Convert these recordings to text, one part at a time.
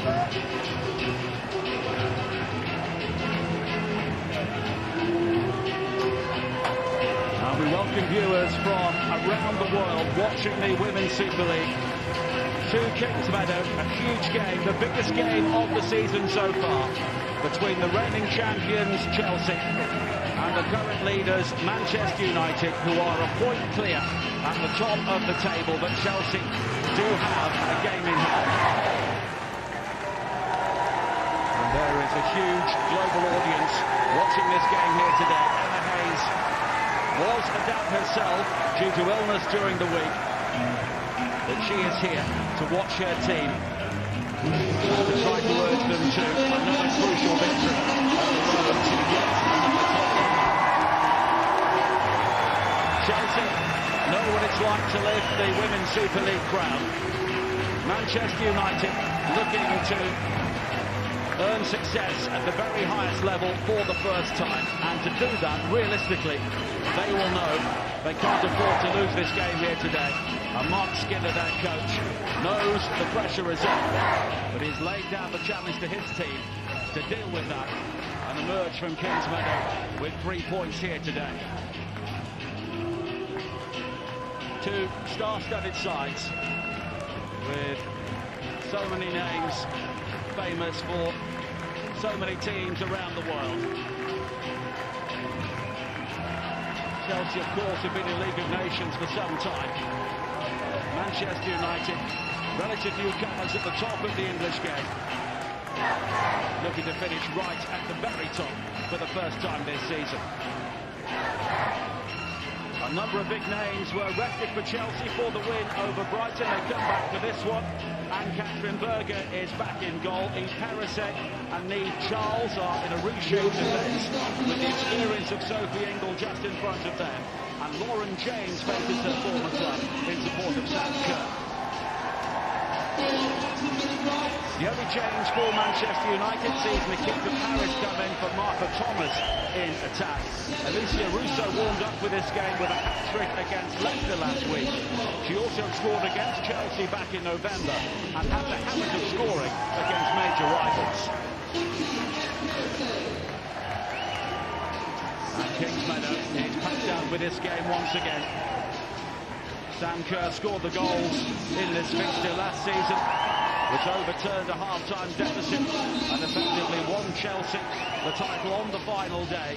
We welcome viewers from around the world watching the Women's Super League to Kingsmeadow, a huge game, the biggest game of the season so far, between the reigning champions Chelsea and the current leaders Manchester United, who are a point clear at the top of the table, but Chelsea do have a game in hand. And there is a huge global audience watching this game here today. Emma Hayes was a dad herself due to illness during the week, but she is here to watch her team to try to urge them to another crucial victory on the road to yet another title. Chelsea know what it's like to lift the Women's Super League crown. Manchester United looking to earn success at the very highest level for the first time, and to do that realistically they will know they can't afford to lose this game here today. And Mark Skinner, their coach, knows the pressure is on, but he's laid down the challenge to his team to deal with that and emerge from Kingsmeadow with 3 points here today. Two star-studded sides with so many names famous for so many teams around the world. Chelsea, of course, have been in League of Nations for some time. Manchester United, relative newcomers at the top of the English game, looking to finish right at the very top for the first time this season. A number of big names were rested for Chelsea for the win over Brighton. They come back for this one. Anne-Catherine Berger is back in goal. Eve Perisset and Niamh Charles are in a reshaped defence, with the experience of Sophie Ingle just in front of them. And Lauren James faces her former club in support of Sam Kerr. The only change for Manchester United sees Nikita Parris come in for Martha Thomas in attack. Alicia Russo warmed up for this game with a hat-trick against Leicester last week. She also scored against Chelsea back in November and had the habit of scoring against major rivals. And Kingsmeadow is packed out with this game once again. Sam Kerr scored the goals in this fixture last season, which overturned a half-time deficit and effectively won Chelsea the title on the final day.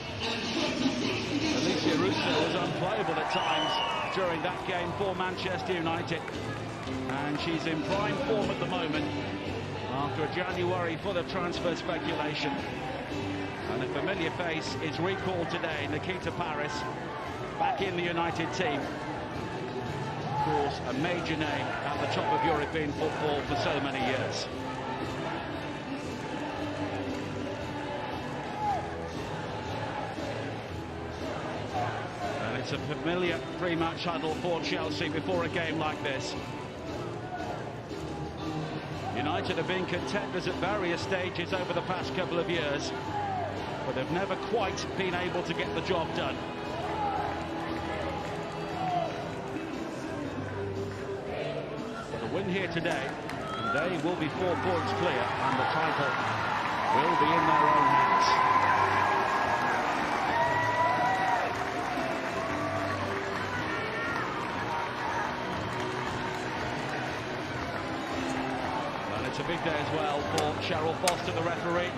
Alicia Russo was unplayable at times during that game for Manchester United, and she's in prime form at the moment after a January full of transfer speculation. And a familiar face is recalled today, Nikita Parris, back in the United team. Of course, a major name at the top of European football for so many years. And it's a familiar pre-match huddle for Chelsea before a game like this. United have been contenders at various stages over the past couple of years, but they've never quite been able to get the job done. Win here today, and they will be 4 points clear, and the title will be in their own hands. And it's a big day as well for Cheryl Foster, the referee.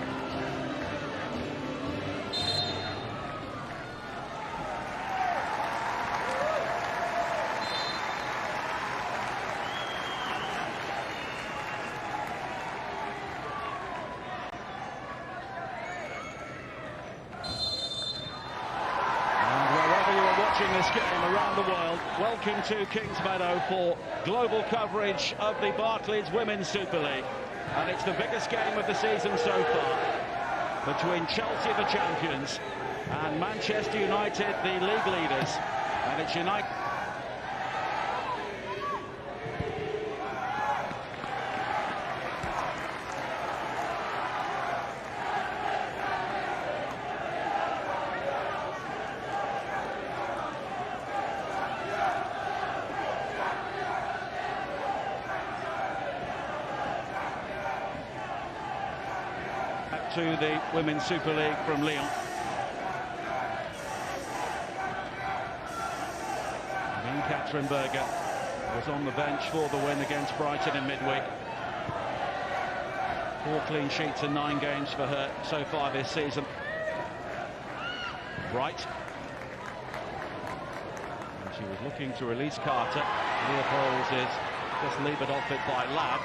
This game around the world, welcome to Kingsmeadow for global coverage of the Barclays Women's Super League, and it's the biggest game of the season so far between Chelsea, the champions, and Manchester United, the league leaders. And it's United. to the Women's Super League from Lyon. And Katrin Berger was on the bench for the win against Brighton in midweek. 4 clean sheets in 9 games for her so far this season. Bright. And she was looking to release Carter. Leopolds is just levered off it by Ladd.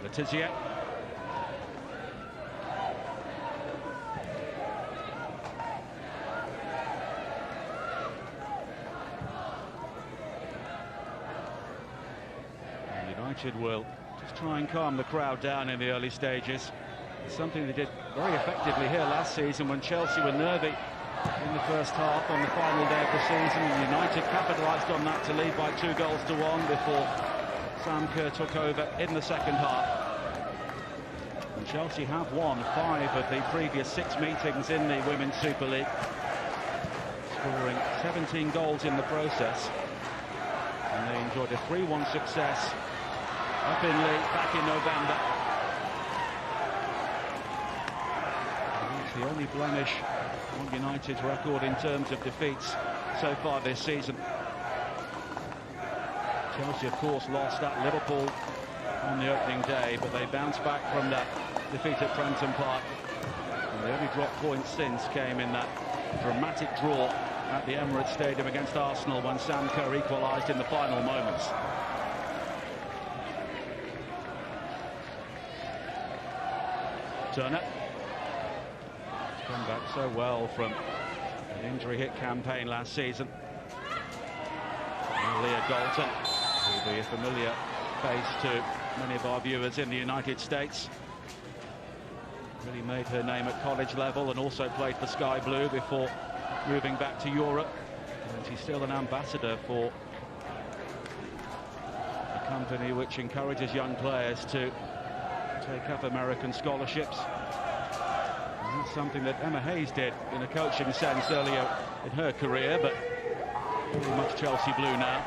Letizia. United will just try and calm the crowd down in the early stages. It's something they did very effectively here last season when Chelsea were nervy in the first half on the final day of the season, and United capitalised on that to lead by 2-1 before Sam Kerr took over in the second half. And Chelsea have won 5 of the previous 6 meetings in the Women's Super League, scoring 17 goals in the process, and they enjoyed a 3-1 success up in League back in November. And it's the only blemish on United's record in terms of defeats so far this season. Chelsea, of course, lost at Liverpool on the opening day, but they bounced back from that defeat at Prenton Park. And the only drop point since came in that dramatic draw at the Emirates Stadium against Arsenal when Sam Kerr equalised in the final moments. Turner. Come back so well from an injury-hit campaign last season. And Leah Galton will be a familiar face to many of our viewers in the United States. Really made her name at college level and also played for Sky Blue before moving back to Europe. And she's still an ambassador for a company which encourages young players to take up American scholarships. And that's something that Emma Hayes did in a coaching sense earlier in her career, but very much Chelsea blue now.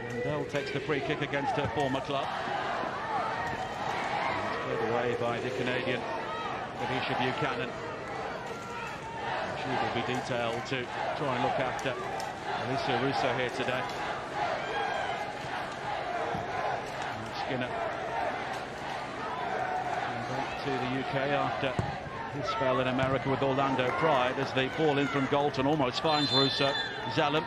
Lundell takes the free kick against her former club. And it's cleared away by the Canadian Felicia Buchanan. She will be detailed to try and look after Alicia Russo here today. And Skinner back to the UK after his spell in America with Orlando Pride, as the ball in from Galton almost finds Russo. Zellum.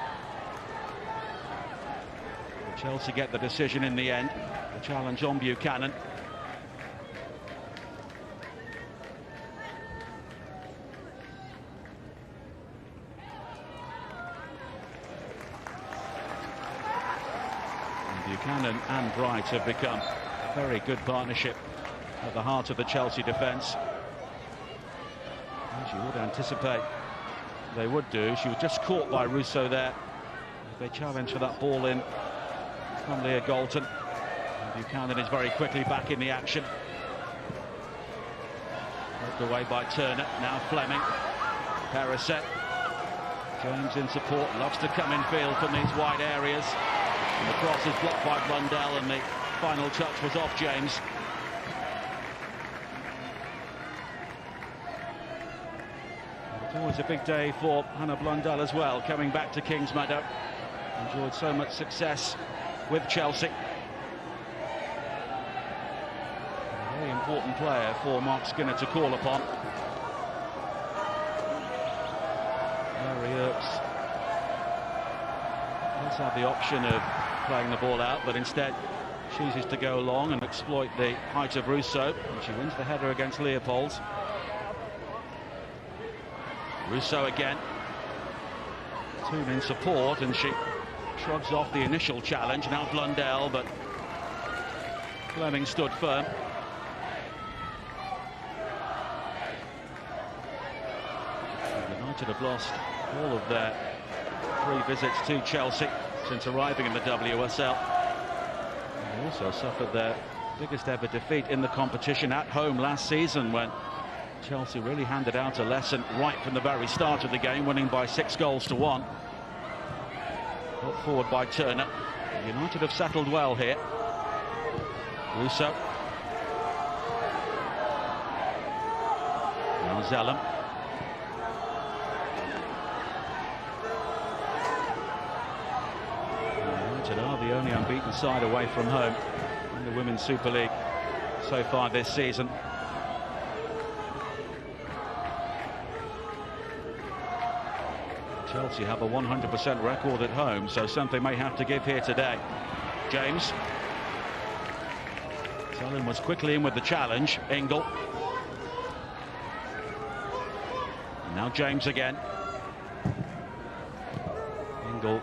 Chelsea get the decision in the end. The challenge on Buchanan. And Buchanan and Bright have become a very good partnership at the heart of the Chelsea defence. As you would anticipate they would do. She was just caught by Russo there. They challenge for that ball in from Leah Galton. And Buchanan is very quickly back in the action. Moved away by Turner. Now Fleming. Perisset. James in support. Loves to come in field from these wide areas. And the cross is blocked by Blundell, and the final touch was off James. It's always a big day for Hannah Blundell as well, coming back to Kingsmeadow. Enjoyed so much success with Chelsea. A very important player for Mark Skinner to call upon. Mary Earps does have the option of playing the ball out, but instead chooses to go long and exploit the height of Russo. And she wins the header against Leopolds. Russo again. Toon in support, and she shrugs off the initial challenge. Now Blundell, but Fleming stood firm. United have lost all of their 3 visits to Chelsea since arriving in the WSL. And they also suffered their biggest ever defeat in the competition at home last season, when Chelsea really handed out a lesson right from the very start of the game, winning by 6-1. Put forward by Turner. United have settled well here. Russo Now Zelem. United are the only unbeaten side away from home in the Women's Super League so far this season. Chelsea have a 100% record at home, so something may have to give here today. James. Zelem was quickly in with the challenge. Ingle. Now James again. Ingle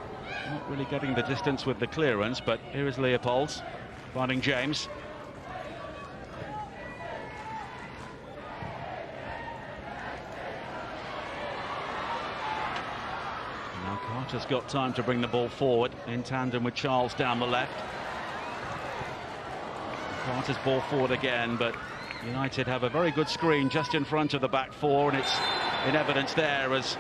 not really getting the distance with the clearance, but here is Leopolds finding James. Now Carter's got time to bring the ball forward in tandem with Charles down the left. Carter's ball forward again, but United have a very good screen just in front of the back four, and it's in evidence there as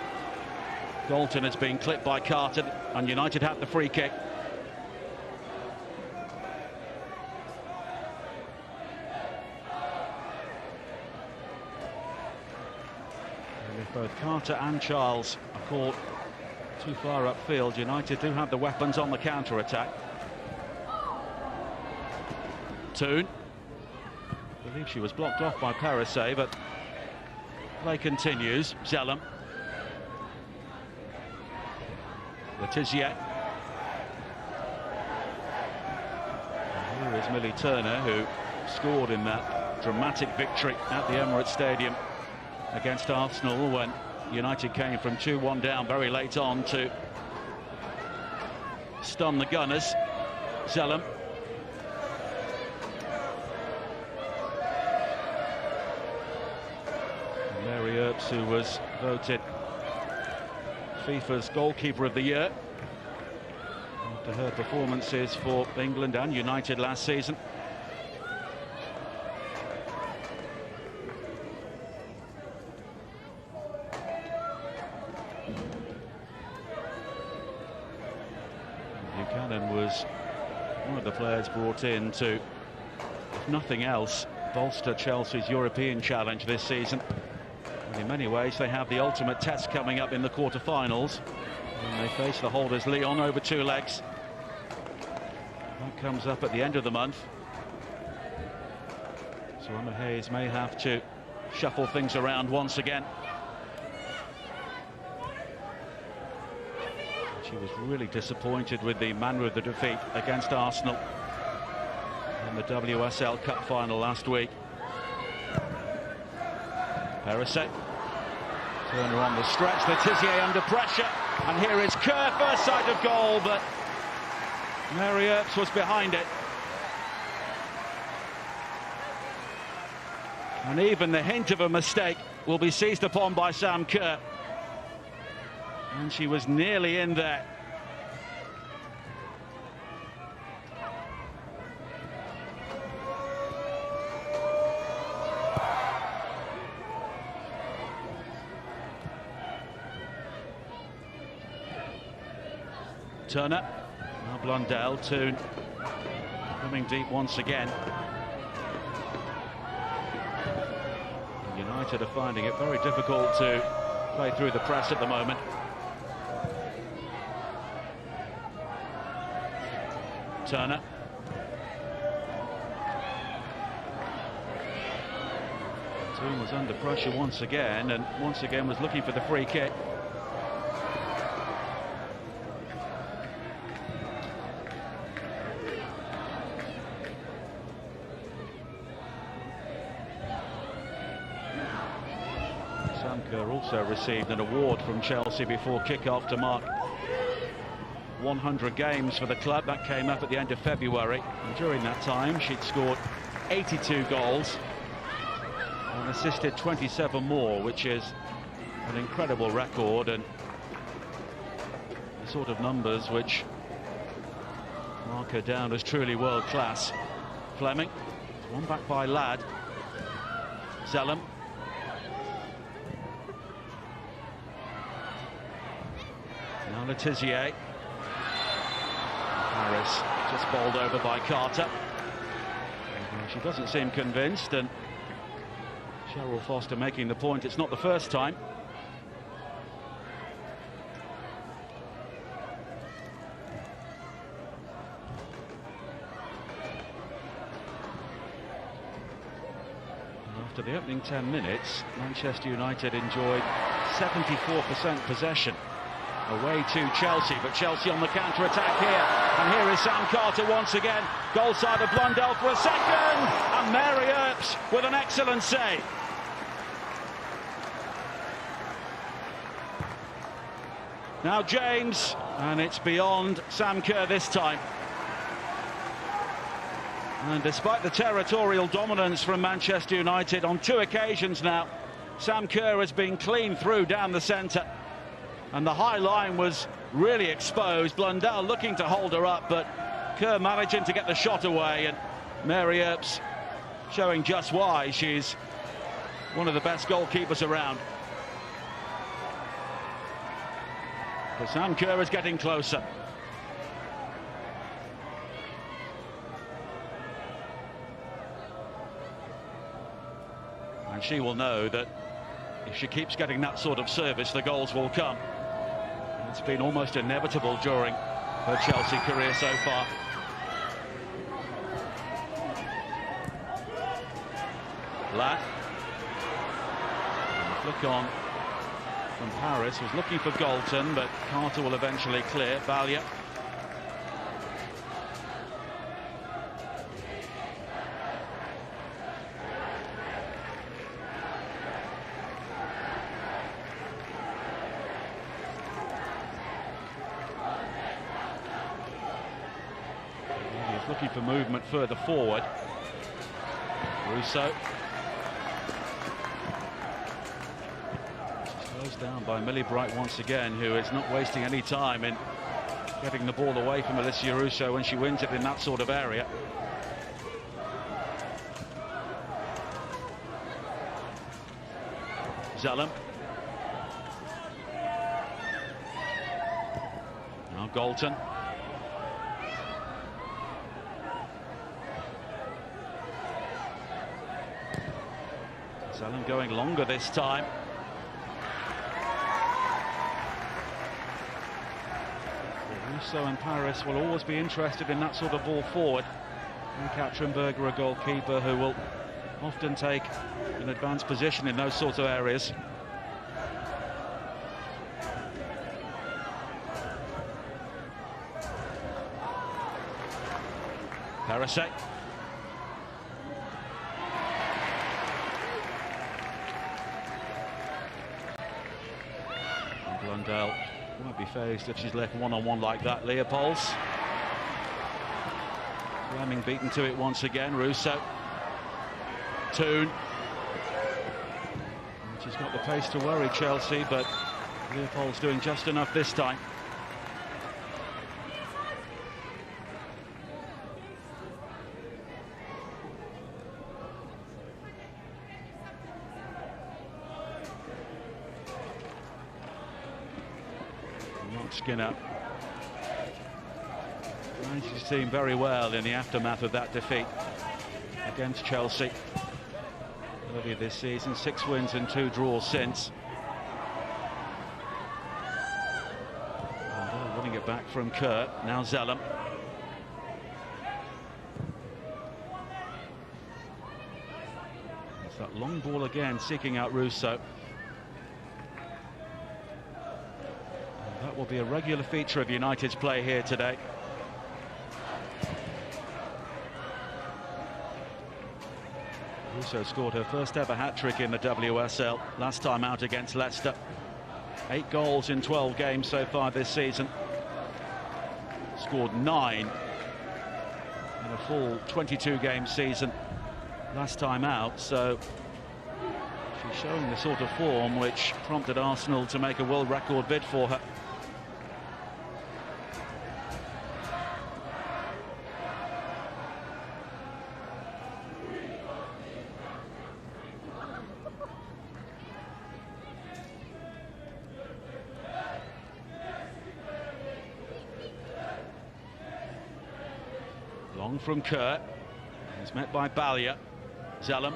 Galton has been clipped by Carter, and United have the free kick. And if both Carter and Charles are caught too far upfield, United do have the weapons on the counter-attack. Toon. I believe she was blocked off by Parise, but play continues. Zelem. Letizia. Here is Millie Turner, who scored in that dramatic victory at the Emirates Stadium against Arsenal when United came from 2-1 down very late on to stun the Gunners. Zelem. Mary Earps, who was voted FIFA's goalkeeper of the year after her performances for England and United last season. Buchanan was one of the players brought in to, if nothing else, bolster Chelsea's European challenge this season. And in many ways they have the ultimate test coming up in the quarter-finals when they face the holders Lyon over 2 legs. That comes up at the end of the month, so Emma Hayes may have to shuffle things around once again. She was really disappointed with the manner of the defeat against Arsenal in the WSL Cup final last week. Parise. Turner on the stretch. Letizia under pressure. And here is Kerr, first sight of goal, but Mary Earps was behind it. And even the hint of a mistake will be seized upon by Sam Kerr. And she was nearly in there. Turner, now Blundell, Toon coming deep once again. United are finding it very difficult to play through the press at the moment. Turner. Toon was under pressure once again, and once again was looking for the free kick. Sam Kerr also received an award from Chelsea before kick-off to mark 100 games for the club. That came up at the end of February, and during that time she'd scored 82 goals and assisted 27 more, which is an incredible record and the sort of numbers which mark her down as truly world-class. Fleming, one back by Ladd. Zelem. Now Letizia. Harris just bowled over by Carter. She doesn't seem convinced, and Cheryl Foster making the point, it's not the first time. After the opening 10 minutes, Manchester United enjoyed 74% possession away to Chelsea, but Chelsea on the counter-attack here. And here is Sam Carter once again. Goal side of Blundell for a second, and Mary Earps with an excellent save. Now James, and it's beyond Sam Kerr this time. And despite the territorial dominance from Manchester United on 2 occasions now, Sam Kerr has been clean through down the centre. And the high line was really exposed. Blundell looking to hold her up, but Kerr managing to get the shot away. And Mary Earps showing just why she's one of the best goalkeepers around. But Sam Kerr is getting closer. And she will know that if she keeps getting that sort of service, the goals will come. It's been almost inevitable during her Chelsea career so far. Latt. And the flick on from Paris was looking for Galton, but Carter will eventually clear. Balliet. Looking for movement further forward. Russo. Closed down by Millie Bright once again, who is not wasting any time in getting the ball away from Alicia Russo when she wins it in that sort of area. Zellum. Now Galton. Zellum going longer this time. Russo and Paris will always be interested in that sort of ball forward. And Katrinberger, a goalkeeper who will often take an advanced position in those sorts of areas. Perisic. Blundell won't be phased if she's left one-on-one like that. Leopolds. Fleming beaten to it once again. Russo. Toon. She's got the pace to worry Chelsea, but Leopold's doing just enough this time. Skinner managed his team very well in the aftermath of that defeat against Chelsea earlier this season. 6 wins and 2 draws since. And winning it back from Kerr. Now Zellum. It's that long ball again, seeking out Russo. That will be a regular feature of United's play here today. Russo scored her first ever hat-trick in the WSL last time out against Leicester. 8 goals in 12 games so far this season. Scored 9 in a full 22-game season last time out, so she's showing the sort of form which prompted Arsenal to make a world record bid for her. Long from Kerr. He's met by Balliet. Zellum.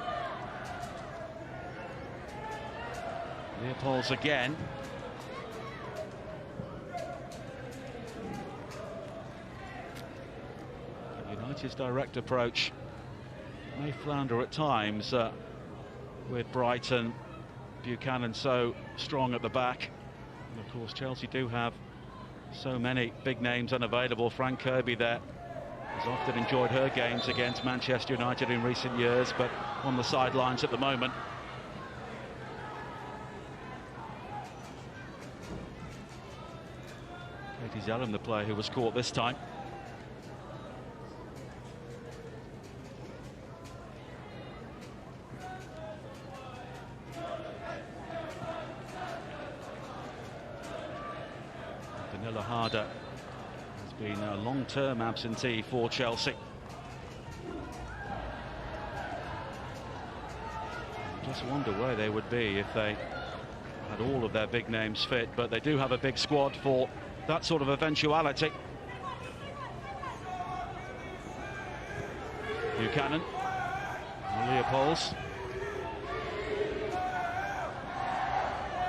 Leopolds again. United's direct approach may flounder at times with Brighton. Buchanan so strong at the back. And of course Chelsea do have so many big names unavailable. Fran Kirby there has often enjoyed her games against Manchester United in recent years, but on the sidelines at the moment. Katie Zelem, the player who was caught this time. Danila Harder has been a long-term absentee for Chelsea. I just wonder where they would be if they had all of their big names fit, but they do have a big squad for that sort of eventuality. Buchanan, Leopolds,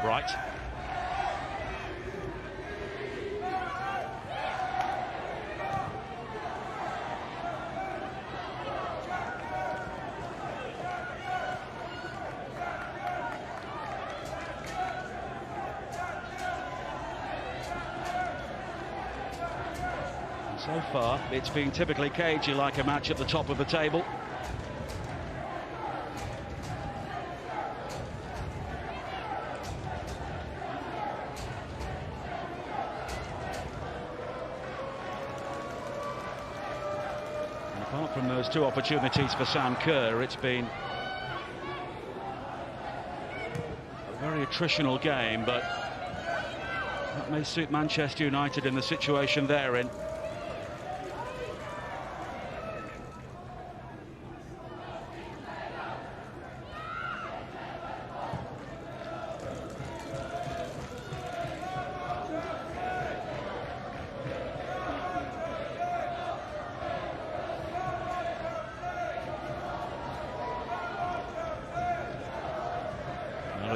Bright. So far, it's been typically cagey, like a match at the top of the table. And apart from those two opportunities for Sam Kerr, it's been a very attritional game, but that may suit Manchester United in the situation they're in.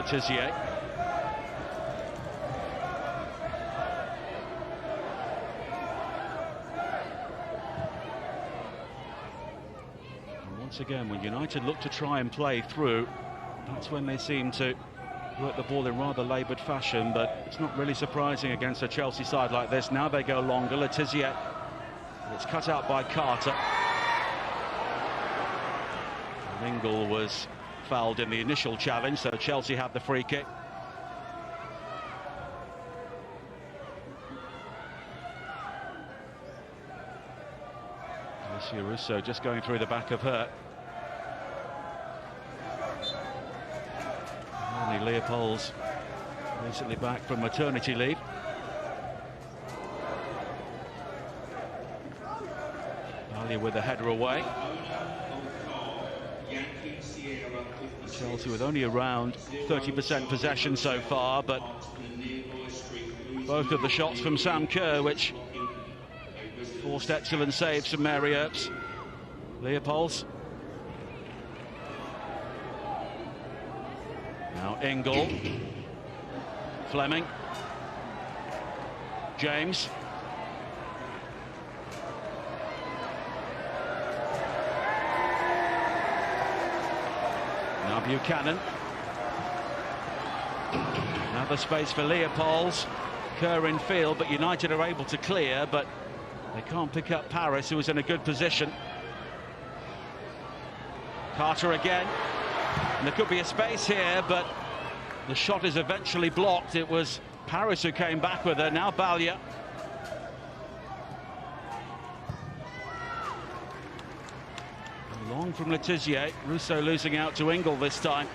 Tizier. And once again, when United look to try and play through, that's when they seem to work the ball in rather laboured fashion, but it's not really surprising against a Chelsea side like this. Now they go longer. Le Tissier. It's cut out by Carter. And Ingle was fouled in the initial challenge, so Chelsea have the free kick. Alessia Russo just going through the back of her. Only Leopolds recently back from maternity leave. Alia with the header away. Chelsea with only around 30% possession so far, but both of the shots from Sam Kerr, which forced excellent saves from Mary Earps. Leopolds. Now Ingle. Fleming. James. Now Buchanan. Another space for Leopolds. Kerr in field, but United are able to clear, but they can't pick up Paris, who was in a good position. Carter again. And there could be a space here, but the shot is eventually blocked. It was Paris who came back with her. Now Balya. Long from Le Tissier. Russo losing out to Ingle this time.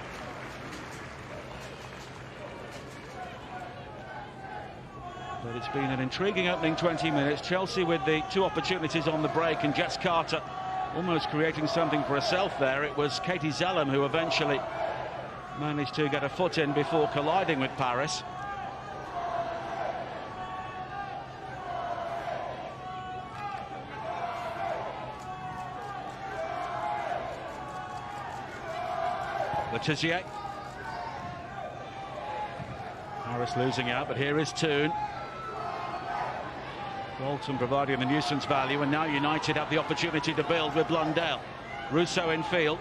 But it's been an intriguing opening 20 minutes. Chelsea with the two opportunities on the break, and Jess Carter almost creating something for herself there. It was Katie Zelem who eventually managed to get a foot in before colliding with Paris. Le Tissier. Paris losing out, but here is Toon. Bolton providing the nuisance value, and now United have the opportunity to build with Blundell. Russo in field.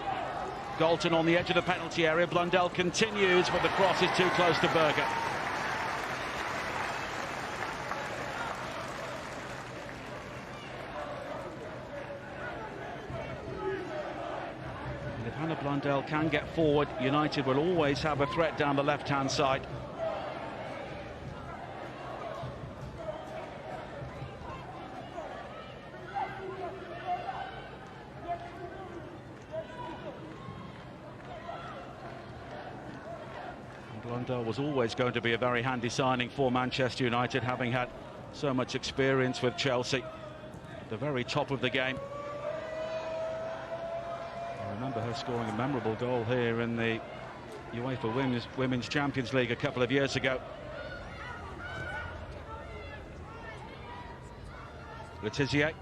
Galton on the edge of the penalty area. Blundell continues, but the cross is too close to Berger. And if Hannah Blundell can get forward, United will always have a threat down the left-hand side. Blundell was always going to be a very handy signing for Manchester United, having had so much experience with Chelsea at the very top of the game. I remember her scoring a memorable goal here in the UEFA Women's Champions League a couple of years ago. Letizia.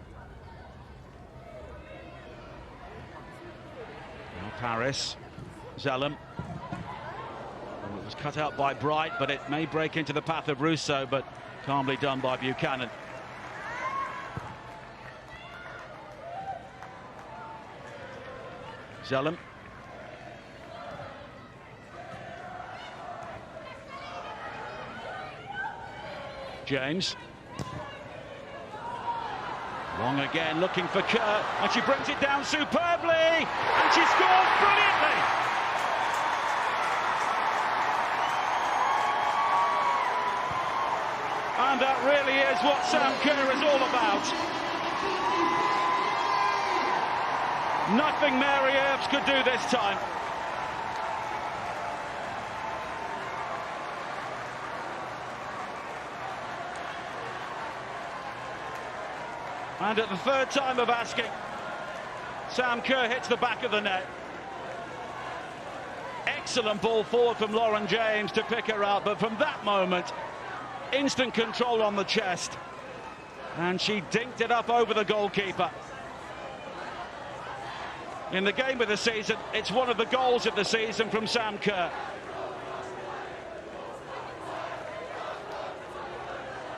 Now Paris. Zellum. It was cut out by Bright, but it may break into the path of Russo, but calmly done by Buchanan. Zellum. James. Long again, looking for Kerr, and she brings it down superbly, and she scores brilliantly. And that really is what Sam Kerr is all about. Nothing Mary Earps could do this time. And at the third time of asking, Sam Kerr hits the back of the net. Excellent ball forward from Lauren James to pick her out, but from that moment, instant control on the chest, and she dinked it up over the goalkeeper. In the game of the season, it's one of the goals of the season from Sam Kerr.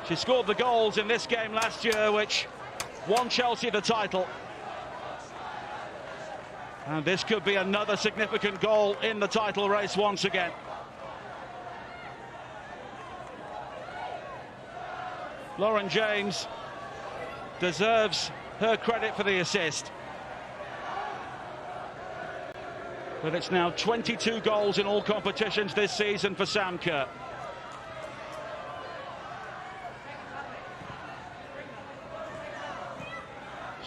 She scored the goals in this game last year, which won Chelsea the title. And this could be another significant goal in the title race once again. Lauren James deserves her credit for the assist. But it's now 22 goals in all competitions this season for Sam Kerr.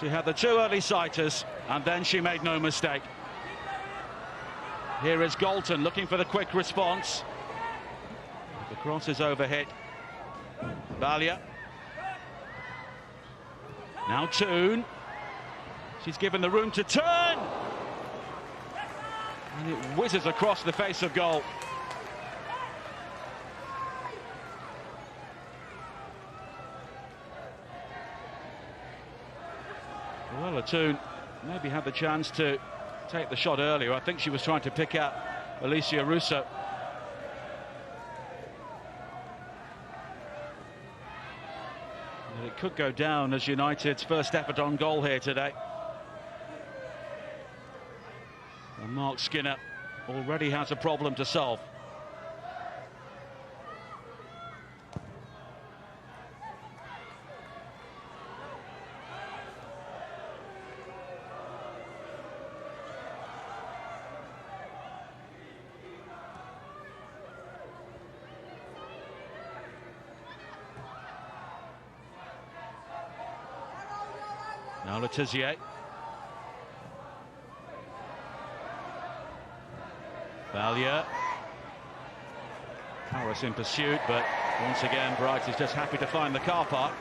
She had the two early sighters, and then she made no mistake. Here is Galton looking for the quick response. The cross is overhit. Balia. Now Toon. She's given the room to turn. And it whizzes across the face of goal. Well, Toon maybe had the chance to take the shot earlier. I think she was trying to pick out Alicia Russo. It could go down as United's first effort on goal here today. And Mark Skinner already has a problem to solve. Now Letizia. Balia. Paris in pursuit, but once again Bright is just happy to find the car park.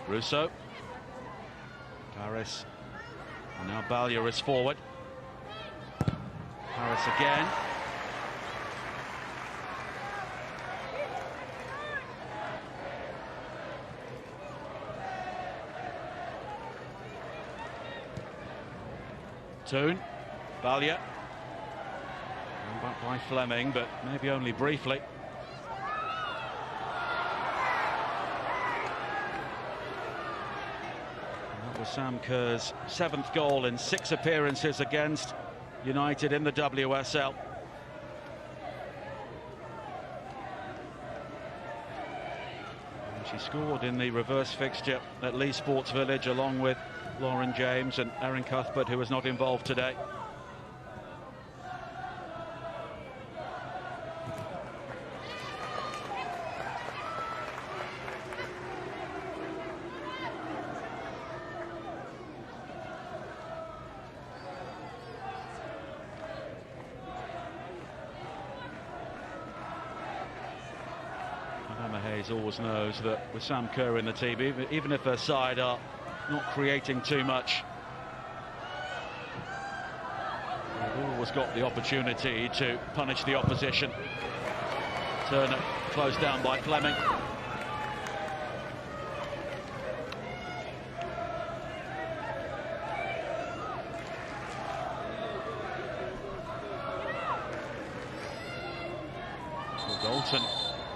Russo. Paris. And now Balia is forward. Paris again. Toon, Balliet. Back by Fleming, but maybe only briefly. And that was Sam Kerr's 7th goal in 6 appearances against United in the WSL. And she scored in the reverse fixture at Leigh Sports Village along with Lauren James and Erin Cuthbert, who was not involved today. Emma Hayes always knows that with Sam Kerr in the team, even if her side are not creating too much, they've always got the opportunity to punish the opposition. Turner closed down by Fleming. Dalton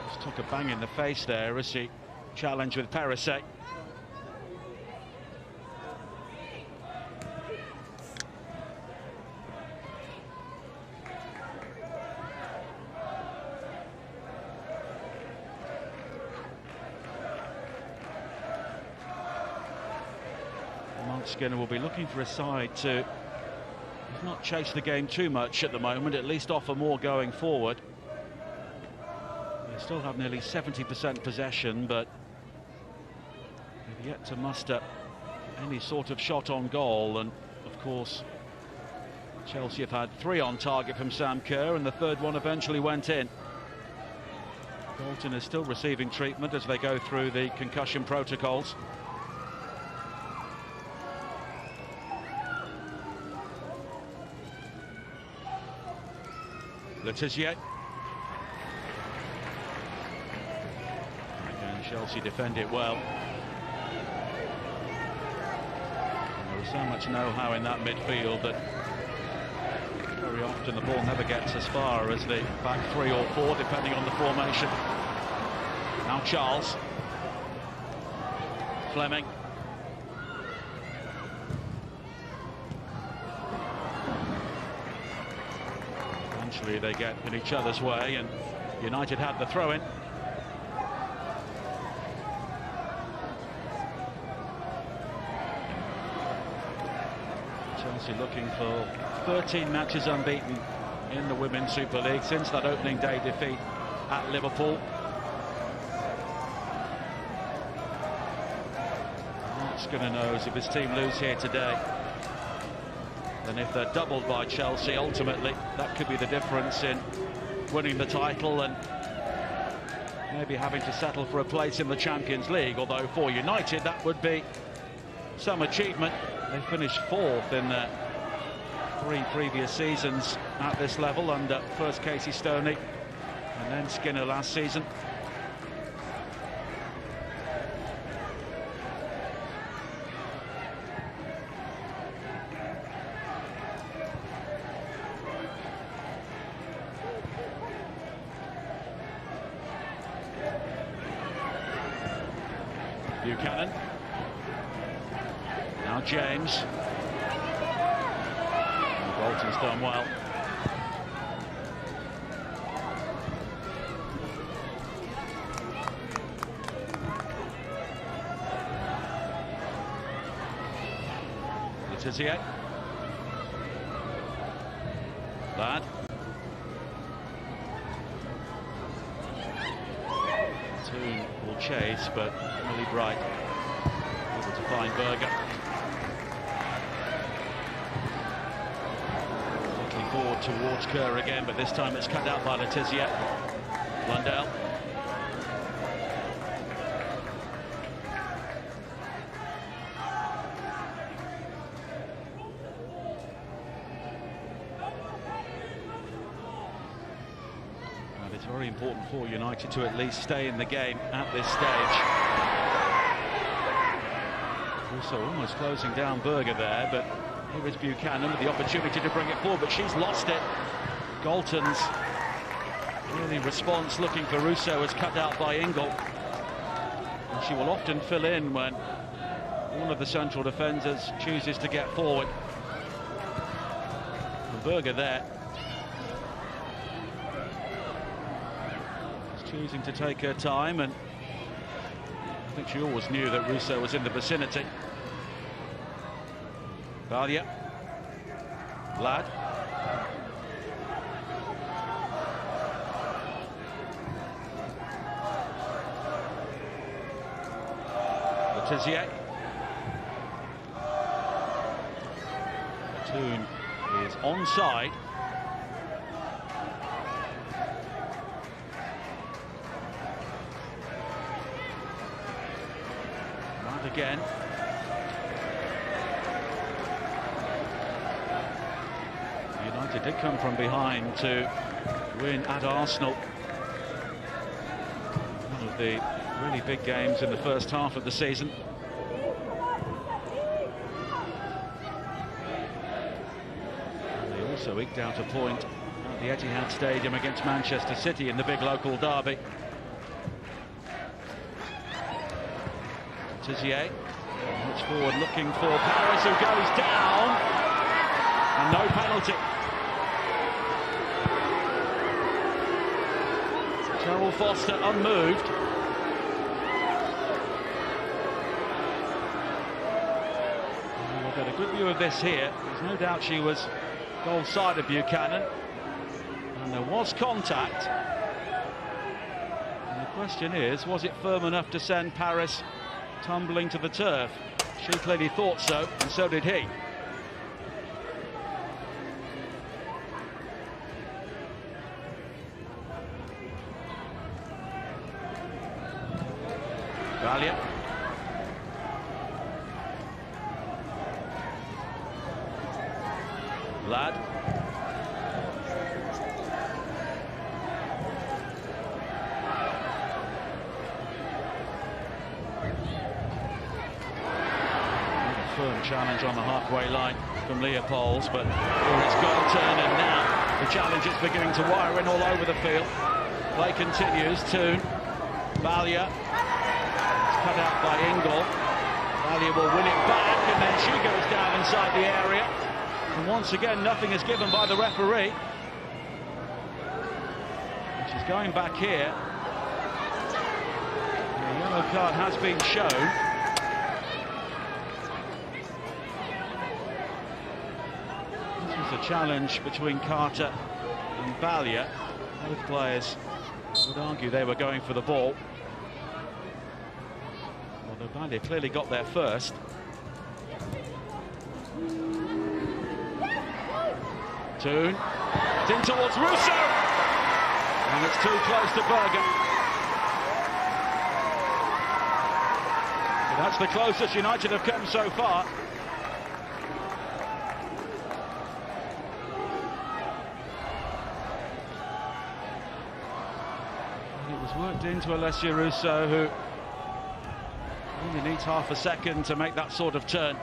just took a bang in the face there as he challenged with Perisset. Mark Skinner will be looking for a side to not chase the game too much at the moment, at least offer more going forward. They still have nearly 70% possession, but they've yet to muster any sort of shot on goal. And of course, Chelsea have had 3 on target from Sam Kerr, and the 3rd one eventually went in. Dalton is still receiving treatment as they go through the concussion protocols. Letizia. Again, Chelsea defend it well. And there is so much know-how in that midfield that very often the ball never gets as far as the back 3 or 4, depending on the formation. Now Charles. Fleming. Eventually they get in each other's way, and United had the throw-in. Chelsea looking for 13 matches unbeaten in the Women's Super League since that opening day defeat at Liverpool. Mark Skinner knows if his team lose here today, and if they're doubled by Chelsea, ultimately that could be the difference in winning the title and maybe having to settle for a place in the Champions League. Although for United that would be some achievement. They finished 4th in their 3 previous seasons at this level, under first Casey Stoney and then Skinner last season. Buchanan. Now James. And Bolton's done well. Letizia. Ladd. Toon will chase, but Emily Bright able to find Berger. Looking forward towards Kerr again, but this time it's cut out by Letizia. Blundell. It's very important for United to at least stay in the game at this stage. Also almost closing down Berger there, but Here is Buchanan with the opportunity to bring it forward, but she's lost it. Galton's early response looking for Russo is cut out by Ingle. And she will often fill in when one of the central defenders chooses to get forward. And Berger there. She's choosing to take her time, and I think she always knew that Russo was in the vicinity. Valia. Ladd. Letizier. Toon is onside. Ladd again. United did come from behind to win at Arsenal. One of the really big games in the first half of the season. And they also eked out a point at the Etihad Stadium against Manchester City in the big local derby. Tizier looks forward looking for Paris, who goes down, and no penalty. Cheryl Foster unmoved. We'll get a good view of this here. There's no doubt she was goal side of Buchanan, and there was contact. And the question is, was it firm enough to send Paris tumbling to the turf? She clearly thought so, and so did he. Valia. Ladd. A firm challenge on the halfway line from Leopolds, but here it's Galton, and now the challenge is beginning to wire in all over the field. Play continues. Toon. Valia. Cut out by Ingle. Valia will win it back, and then she goes down inside the area. And once again, nothing is given by the referee. And she's going back here. The yellow card has been shown. This was a challenge between Carter and Valia. Both players would argue they were going for the ball. Valia clearly got there first. Toon. It's in towards Russo! And it's too close to Berger. So that's the closest United have come so far. And it was worked into Alessia Russo, who only needs half a second to make that sort of turn.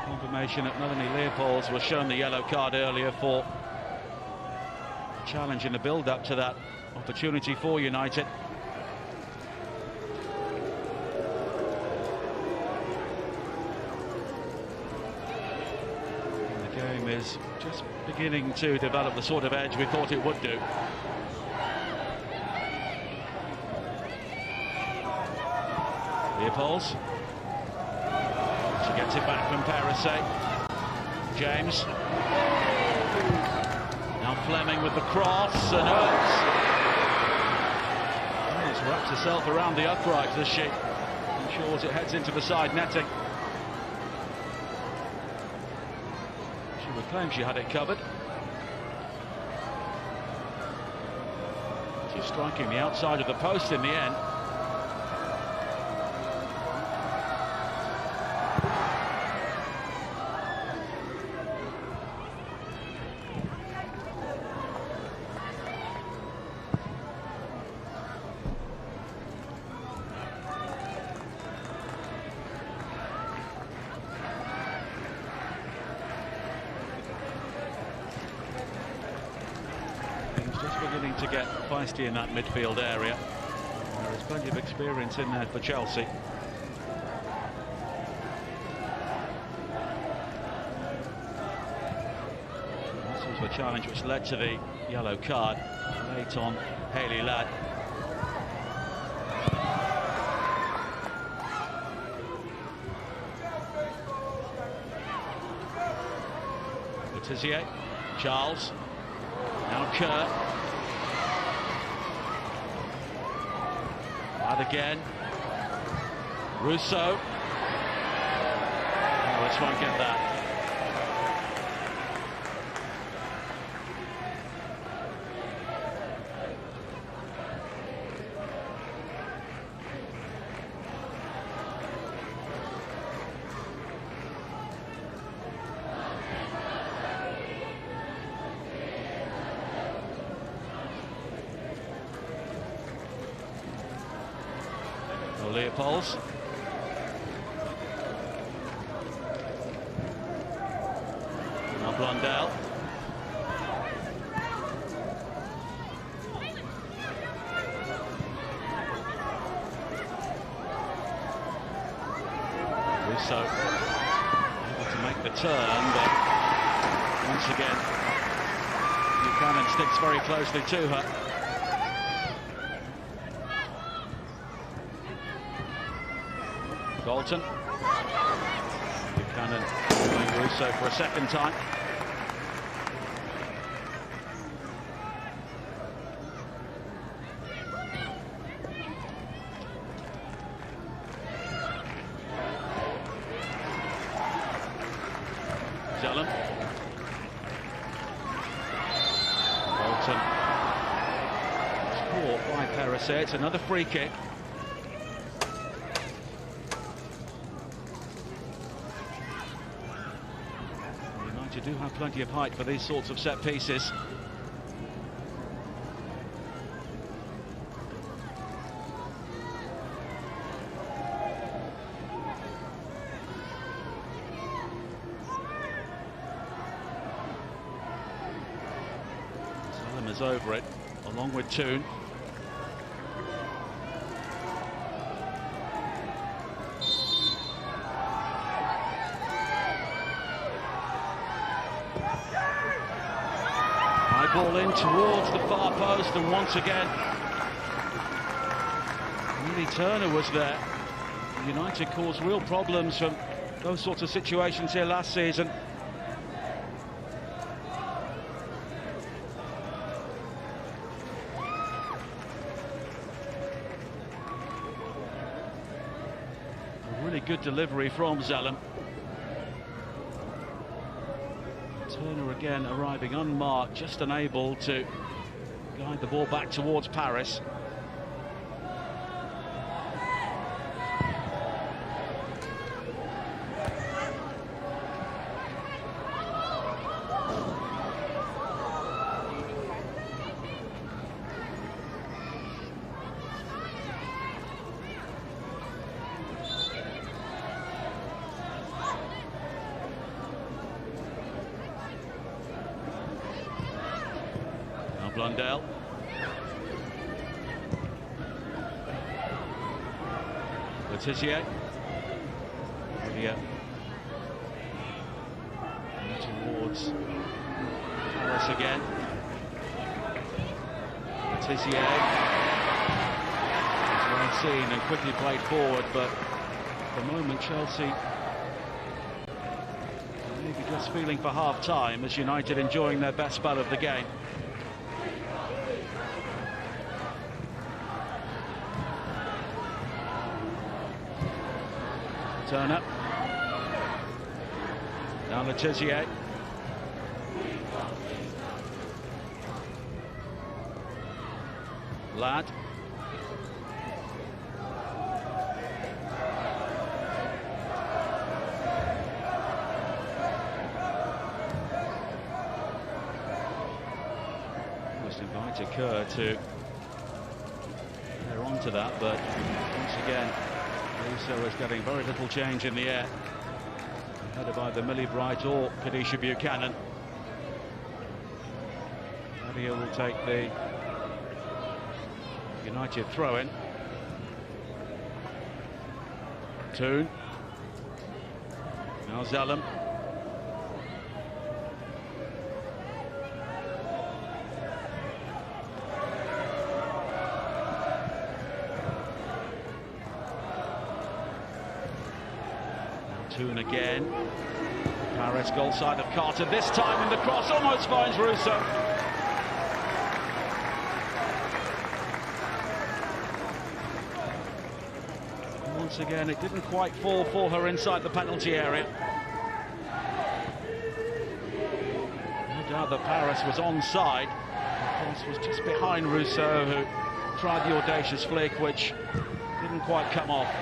Confirmation that Melanie Leopolds was shown the yellow card earlier for challenge in the build-up to that opportunity for United. And the game is just beginning to develop the sort of edge we thought it would do. Leopolds. She gets it back from Parise. James. Now Fleming with the cross, and Oates. She's wrapped herself around the upright as she ensures it heads into the side netting. She would claim she had it covered. She's striking the outside of the post in the end. just beginning to get feisty in that midfield area. There is plenty of experience in there for Chelsea. This was the challenge which led to the yellow card late on Hayley Ladd. Tizier, Charles, now Kerr, Ladd again, Russo, oh, let's not get that. Leopolds. Now Blundell. Russo able to make the turn, but once again Buchanan sticks very closely to her. Galton. Buchanan going Russo for a second time. Zellum. Galton. Caught by Perisic. It's another free kick. You do have plenty of height for these sorts of set pieces. Zellum is over it, along with Toon. Ball in towards the far post, and once again Willie Turner was there. United caused real problems from those sorts of situations here last season. A really good delivery from Zellum. Turner again arriving unmarked, just unable to guide the ball back towards Paris. Blundell. Letizier. Towards Paris again. Letizier. It's well seen and quickly played forward, but at the moment Chelsea maybe just feeling for half-time as United enjoying their best spell of the game. Turner. Now Letizier. Ladd. Just invited Kerr to pair onto that, but once again Russo is getting very little change in the air, headed by either Millie Bright or Kadisha Buchanan. Valia will take the United throw-in. Toon. Now Zalem. Toon again. Paris goal side of Carter. This time in the cross almost finds Russo. Once again, it didn't quite fall for her inside the penalty area. No doubt that Paris was onside. The cross was just behind Russo, who tried the audacious flick, which didn't quite come off.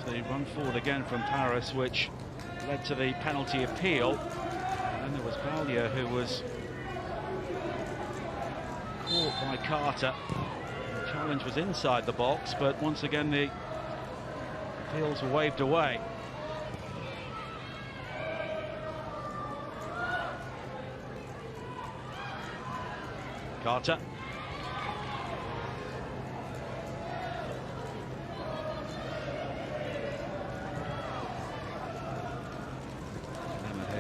The run forward again from Paris, which led to the penalty appeal. And there was Valia, who was caught by Carter. The challenge was inside the box, but once again the appeals were waved away. Carter.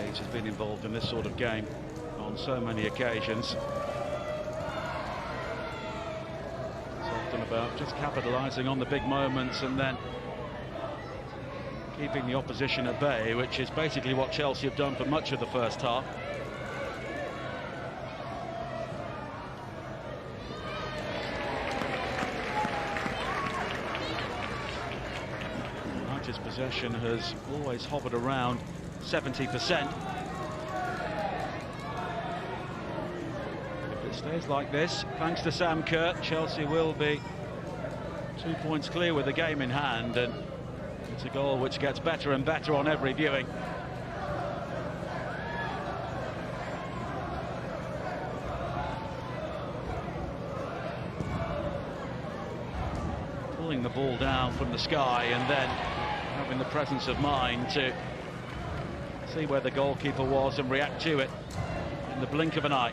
Has been involved in this sort of game on so many occasions. It's often about just capitalising on the big moments and then keeping the opposition at bay, which is basically what Chelsea have done for much of the first half. United's possession has always hovered around 70%. If it stays like this, thanks to Sam Kerr, Chelsea will be 2 points clear with the game in hand, and it's a goal which gets better and better on every viewing. Pulling the ball down from the sky and then having the presence of mind to see where the goalkeeper was and react to it in the blink of an eye.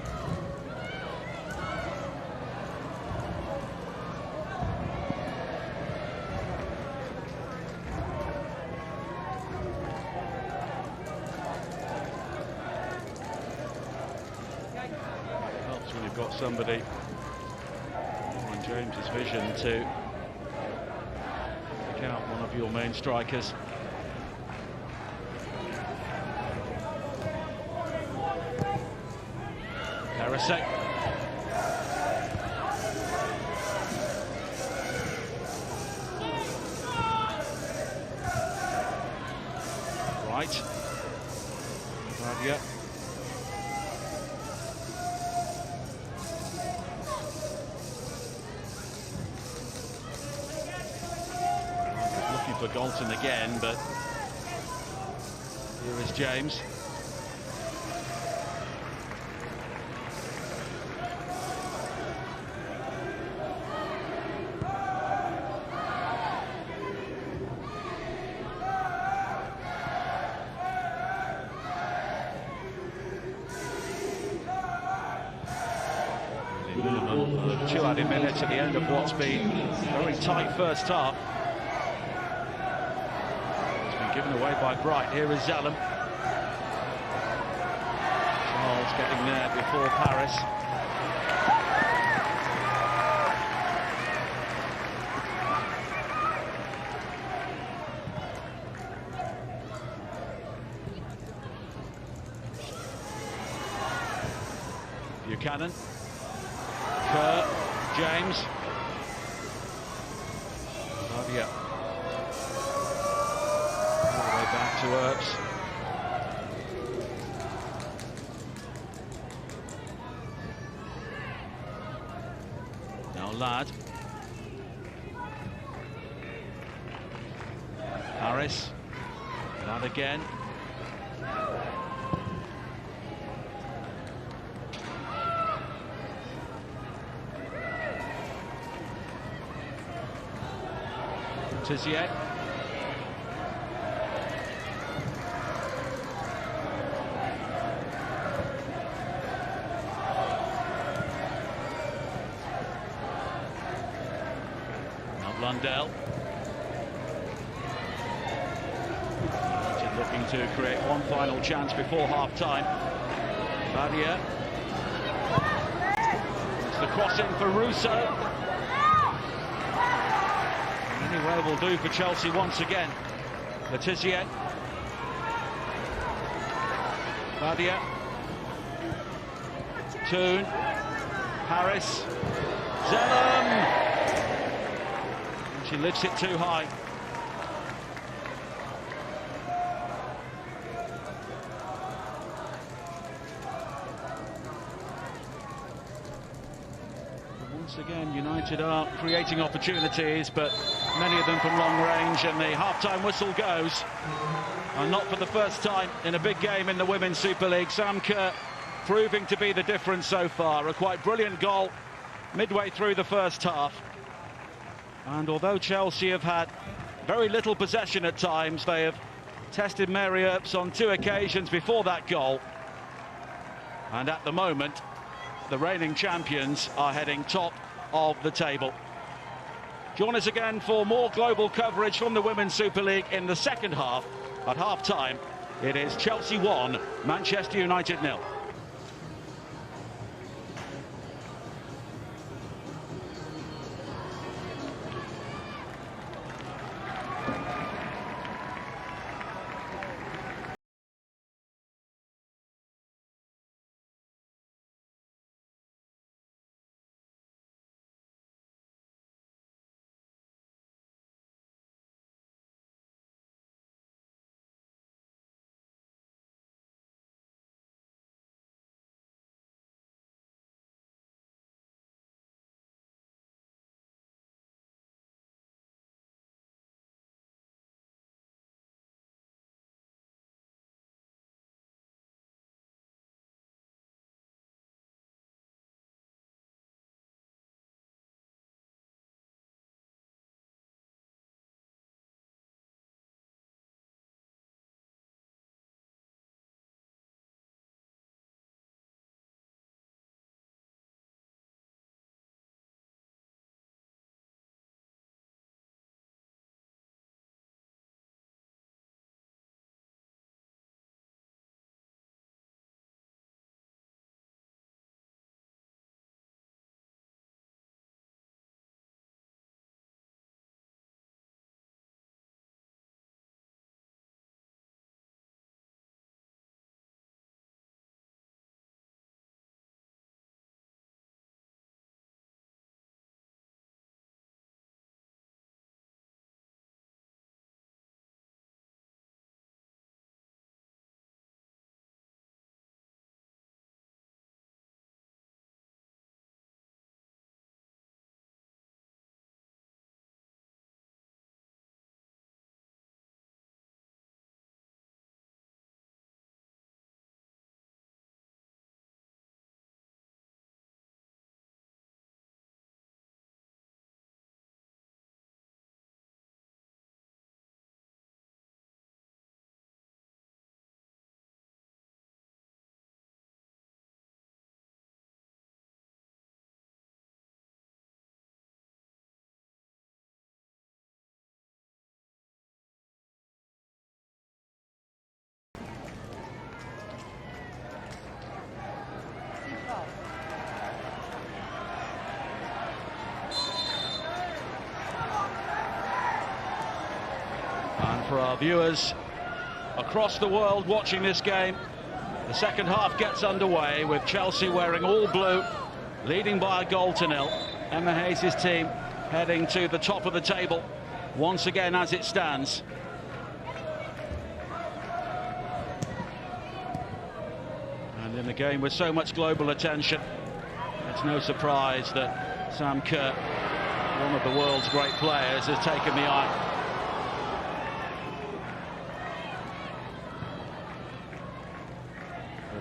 It helps when you've got somebody in James's vision to pick out one of your main strikers. Perisic. Right. Valia. Looking for Galton again, but here is James. Minimum of 2 added minutes at the end of what's been a very tight first half. It's been given away by Bright. Here is Zalem. Charles getting there before Paris. Buchanan. Kerr, James. Valia. All the way back to Earps. Now Ladd. Paris. Ladd again. Tizier. Now Blundell. Looking to create one final chance before half-time. Badia. It's the cross in for Russo. Anyway, will do for Chelsea once again. Letizier. Badia. Toon. Harris. Zelem. And she lifts it too high. Once again, United are creating opportunities, but many of them from long range, and the half-time whistle goes. And not for the first time in a big game in the Women's Super League. Sam Kerr proving to be the difference so far. A quite brilliant goal midway through the first half. And although Chelsea have had very little possession at times, they have tested Mary Earps on 2 occasions before that goal. And at the moment, the reigning champions are heading top of the table. Join us again for more global coverage from the Women's Super League in the second half. At half-time, it is Chelsea 1, Manchester United 0. For our viewers across the world watching this game, the second half gets underway with Chelsea wearing all blue, leading by a goal to nil. Emma Hayes' team heading to the top of the table once again as it stands. And in a game with so much global attention, it's no surprise that Sam Kerr, one of the world's great players, has taken the eye.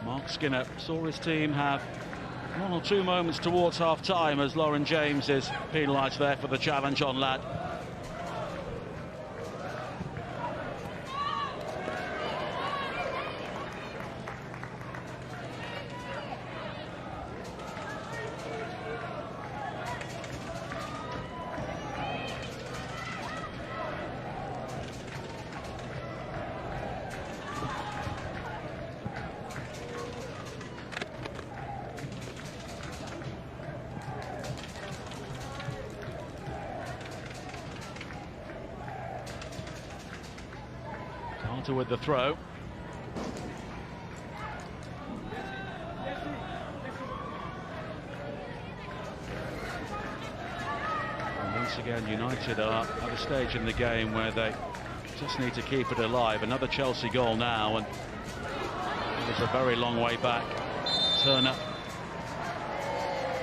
Mark Skinner saw his team have 1 or 2 moments towards half-time as Lauren James is penalised there for the challenge on Ladd. Carter with the throw. And once again, United are at a stage in the game where they just need to keep it alive. Another Chelsea goal now, and it's a very long way back. Turner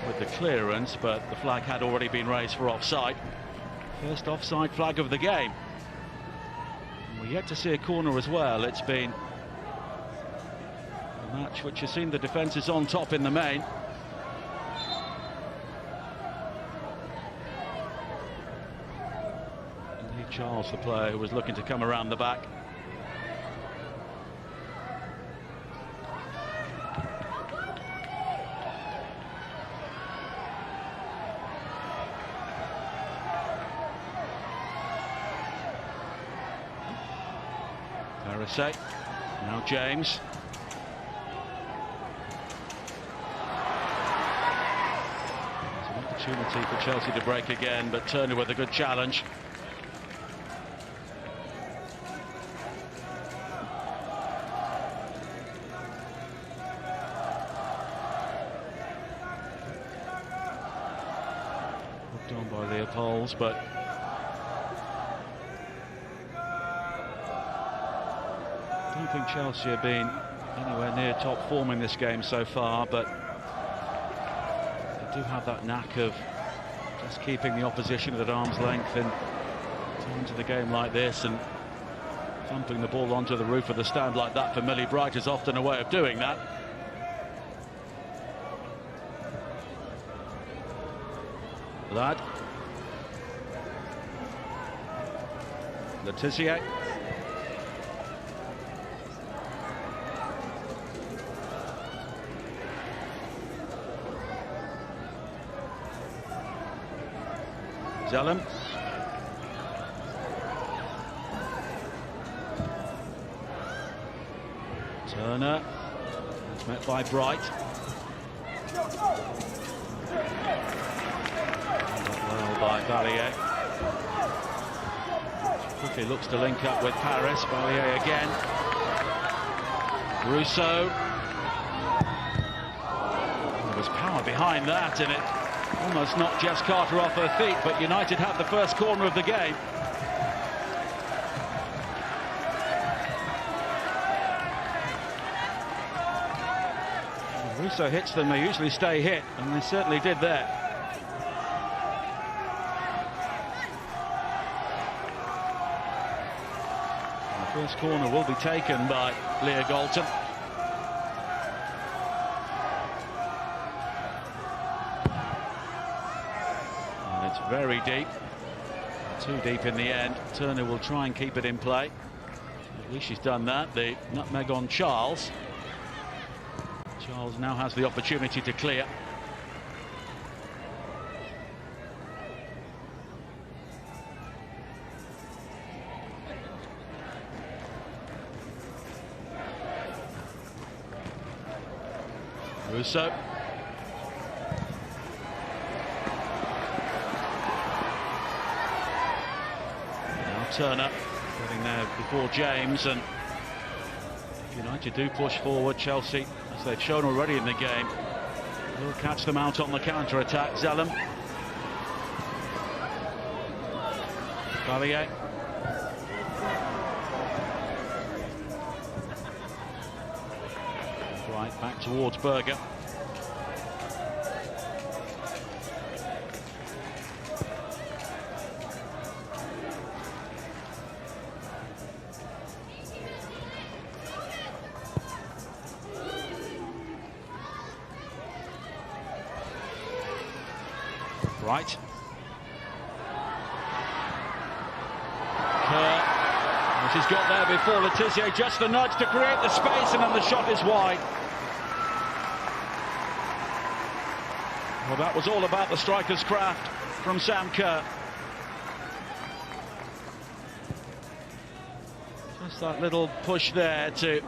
with the clearance, but the flag had already been raised for offside. First offside flag of the game. And we're yet to see a corner as well. It's been a match which has seen the defences on top in the main. Indeed, Charles, the player who was looking to come around the back. Parasite, now James. There's an opportunity for Chelsea to break again, but Turner with a good challenge. Hooked on by Leopolds, but I don't think Chelsea have been anywhere near top form in this game so far, but they do have that knack of just keeping the opposition at arm's length in times of the game like this, and thumping the ball onto the roof of the stand like that for Millie Bright is often a way of doing that. Ladd. Le Tissier. Zelem. Turner. It's met by Bright. Well by Valier. Quickly looks to link up with Paris. Valier again. Russo. There was power behind that, and it almost knocked Jess Carter off her feet, but United have the first corner of the game. When Russo hits them, they usually stay hit, and they certainly did there. And the first corner will be taken by Leah Galton. Very deep, too deep in the end. Turner will try and keep it in play. At least she's done that. The nutmeg on Charles. Charles now has the opportunity to clear. Russo. Turner getting there before James, and if United do push forward, Chelsea, as they've shown already in the game, will catch them out on the counter-attack. Zelem. Valier. Right, back towards Berger. Right. Kerr, she's got there before Le Tissier, just the nudge to create the space, and then the shot is wide. Well, that was all about the striker's craft from Sam Kerr. Just that little push there to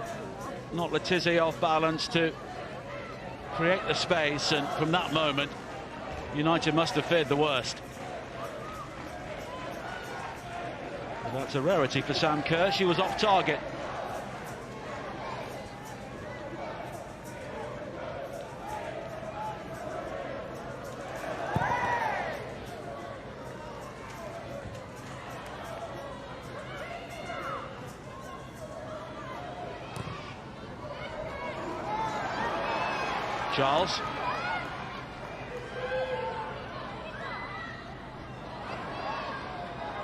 knock Le Tissier off balance, to create the space, and from that moment United must have feared the worst. But that's a rarity for Sam Kerr. She was off target Charles.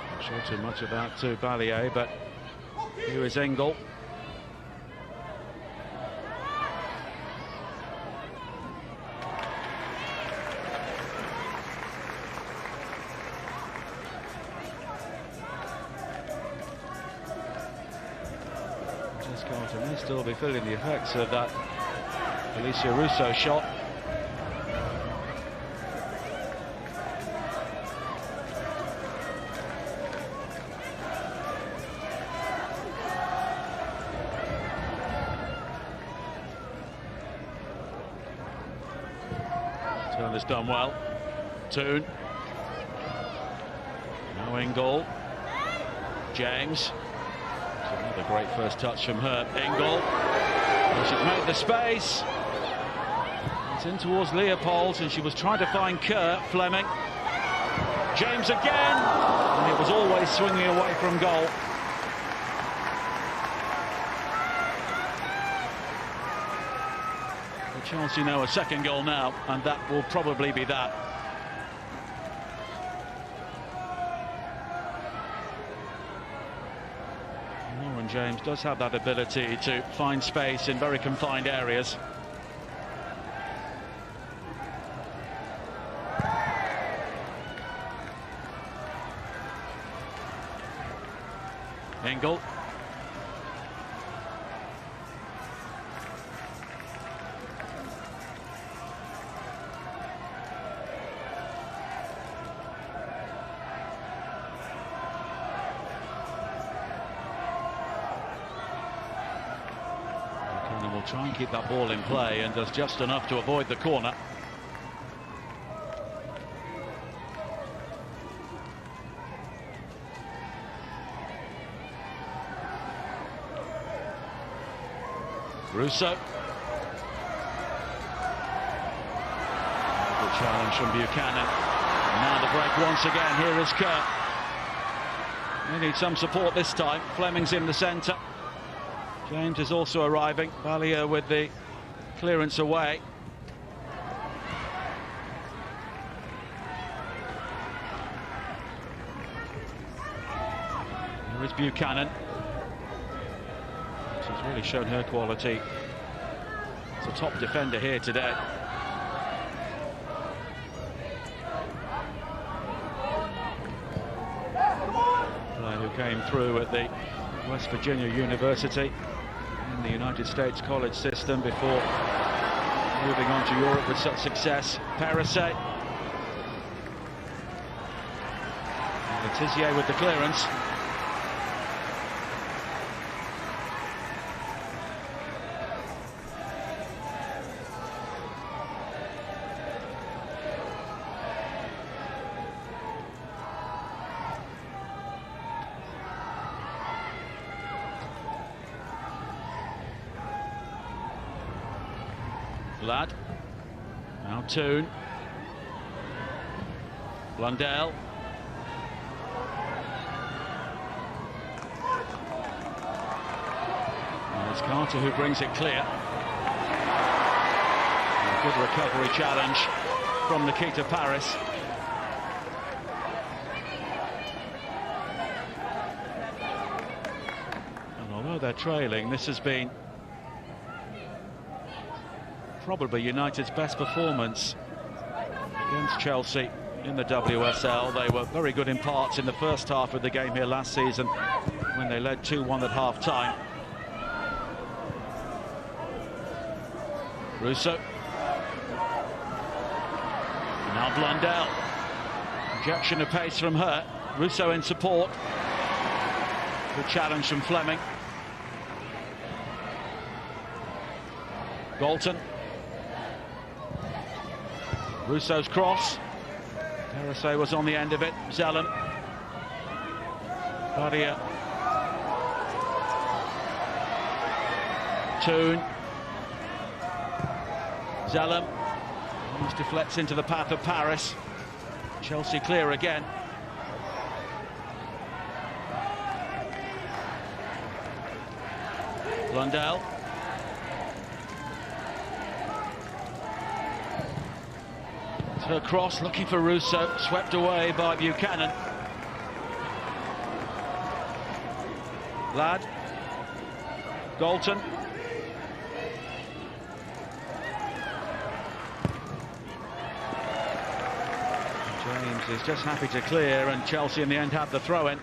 Not sure too much about Balliet, but here is Engel. Carter may still be feeling the effects of that Alicia Russo shot. Turner's done well. Toon. Now Engel. James. Another great first touch from her. Engel. Well, she's made the space. It's in towards Leopold, and she was trying to find Kerr. Fleming. James again. And it was always swinging away from goal. The Chelsea know a second goal now, and that will probably be that. Lauren James does have that ability to find space in very confined areas. Engel. Buchanan will try and keep that ball in play and does just enough to avoid the corner. Russo. Good challenge from Buchanan. And now the break once again. Here is Kerr. They need some support this time. Fleming's in the centre. James is also arriving. Balliet with the clearance away. Here is Buchanan. She's really shown her quality. It's a top defender here today. Player who came through at the West Virginia University in the United States college system before moving on to Europe with such success. Parise. Letizier with the clearance. Ladd. Now Toon. Blundell. And it's Carter who brings it clear. A good recovery challenge from Nikita Parris. And although they're trailing, this has been probably United's best performance against Chelsea in the WSL. They were very good in parts in the first half of the game here last season when they led 2-1 at half-time. Russo. Now Blundell. Injection of pace from her. Russo in support. Good challenge from Fleming. Galton. Russo's cross. Parise was on the end of it. Zellem. Badia. Toon. Zellem. Almost deflects into the path of Parris. Chelsea clear again. Blundell. Her cross looking for Russo, swept away by Buchanan. Ladd. Galton. James is just happy to clear, and Chelsea in the end have the throw-in.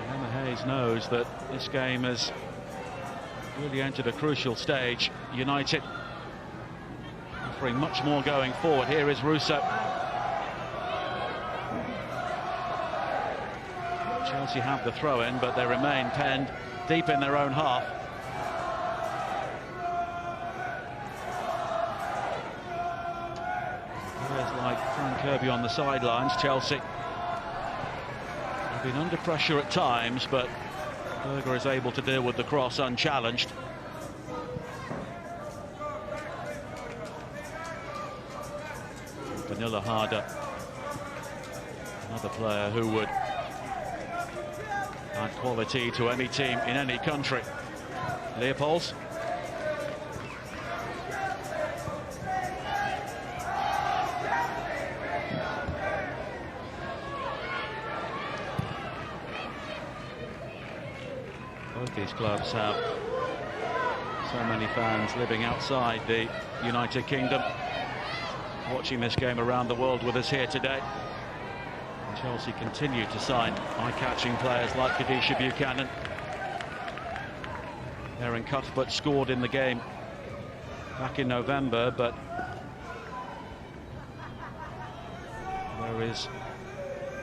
Emma Hayes knows that this game has really entered a crucial stage. United offering much more going forward. Here is Russo. Chelsea have the throw-in, but they remain penned deep in their own half. Players like Fran Kirby on the sidelines. Chelsea have been under pressure at times, but Berger is able to deal with the cross unchallenged. Vanilla Harder, another player who would add quality to any team in any country. Leopolds. Both these clubs have so many fans living outside the United Kingdom, watching this game around the world with us here today. And Chelsea continue to sign eye-catching players like Khadisha Buchanan. Erin Cuthbert scored in the game back in November, but there is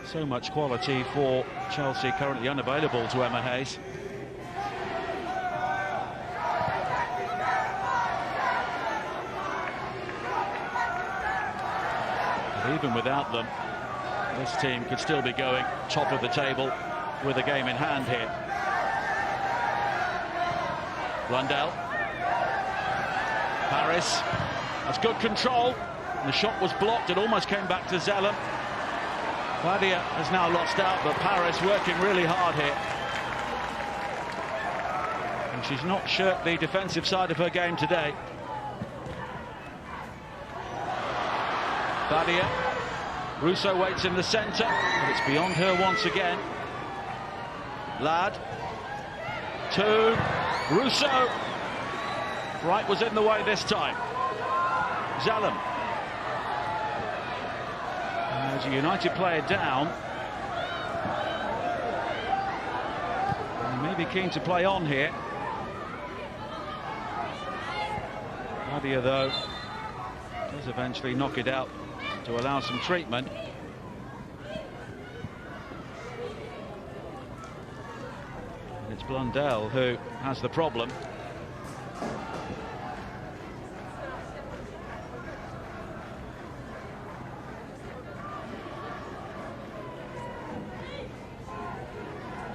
so much quality for Chelsea currently unavailable to Emma Hayes. Even without them, this team could still be going top of the table with a game in hand here. Blundell. Paris has good control. And the shot was blocked. It almost came back to Zelem. Badia has now lost out, but Paris working really hard here. And she's not shirked the defensive side of her game today. Badia. Russo waits in the centre, but it's beyond her once again. Ladd. To Russo. Bright was in the way this time. Zelem. And there's a United player down. And he may be keen to play on here. Badia, though, does eventually knock it out to allow some treatment. And it's Blundell who has the problem.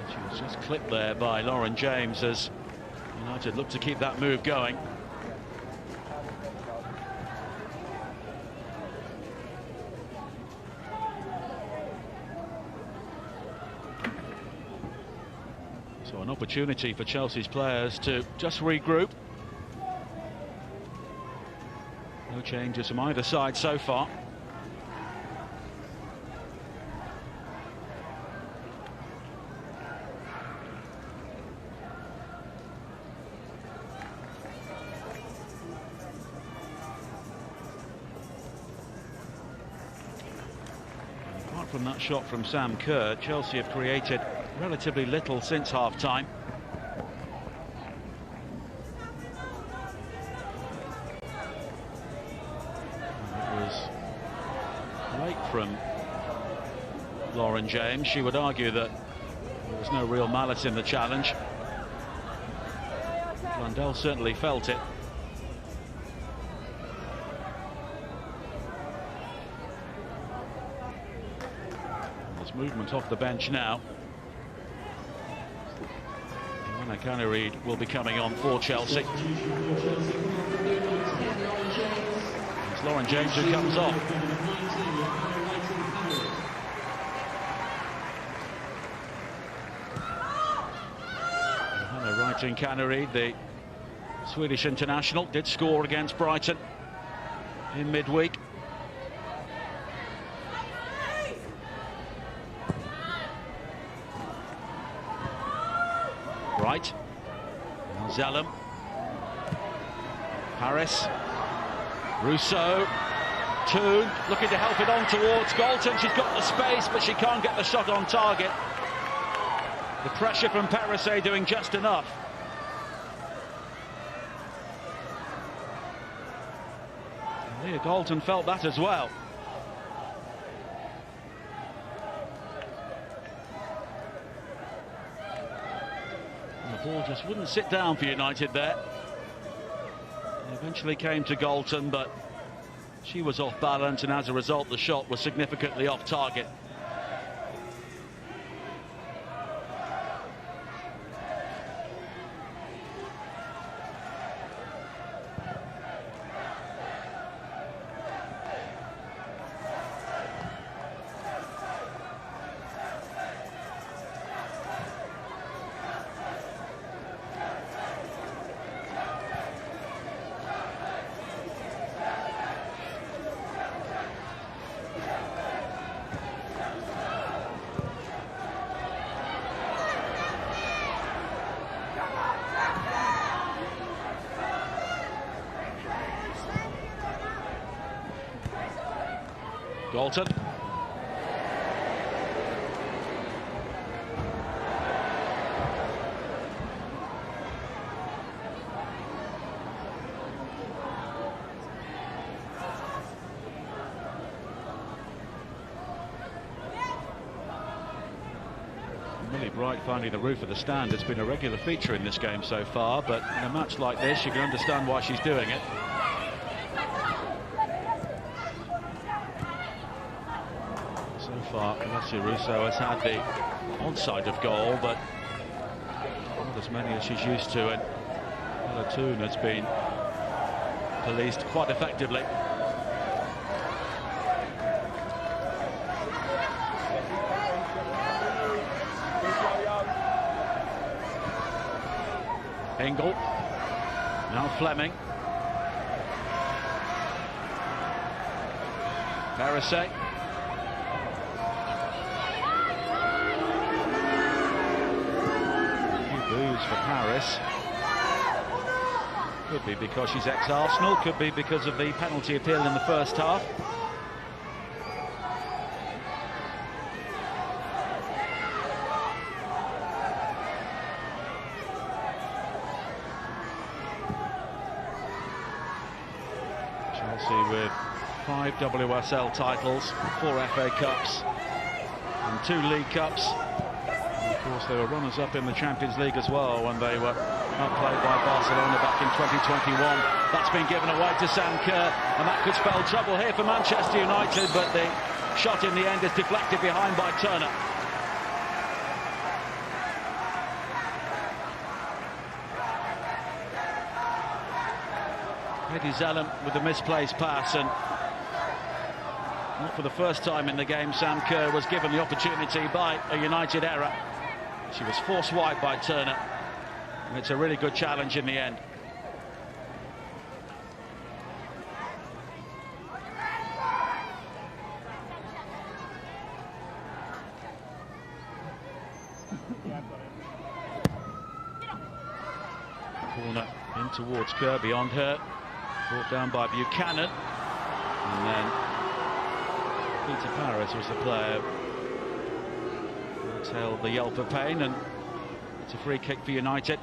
She was just clipped there by Lauren James as United look to keep that move going. So an opportunity for Chelsea's players to just regroup. No changes from either side so far. Apart from that shot from Sam Kerr, Chelsea have created relatively little since half-time. It was late from Lauren James. She would argue that there was no real malice in the challenge. Blundell certainly felt it. There's movement off the bench now. Kana Reid will be coming on for Chelsea. It's Lauren James who comes off. Martin Kaneryd, the Swedish international, did score against Brighton in midweek. Right, Zellum, Harris, Rousseau, Toon looking to help it on towards Galton. She's got the space, but she can't get the shot on target. The pressure from Parise doing just enough. Leah Galton felt that as well. And the ball just wouldn't sit down for United there. It eventually came to Galton, but she was off balance, and as a result the shot was significantly off target. Galton. Millie Bright finding the roof of the stand has been a regular feature in this game so far, but in a match like this you can understand why she's doing it. So far, Alessia Russo has had the onside of goal, but not as many as she's used to, and Ella Toon has been policed quite effectively. Engel, now Fleming. Parise. Boos for Paris. Could be because she's ex-Arsenal, could be because of the penalty appeal in the first half. Chelsea with 5 WSL titles, 4 FA Cups and 2 League Cups. Of course, they were runners-up in the Champions League as well when they were outplayed by Barcelona back in 2021. That's been given away to Sam Kerr, and that could spell trouble here for Manchester United, but the shot in the end is deflected behind by Turner. Hedi Zellum with the misplaced pass, and not for the first time in the game Sam Kerr was given the opportunity by a United error. She was forced wide by Turner, and it's a really good challenge in the end. Corner in towards Kerr, beyond her, brought down by Buchanan, and then Peter Paris was the player who exhaled the yelp of pain, and it's a free kick for United.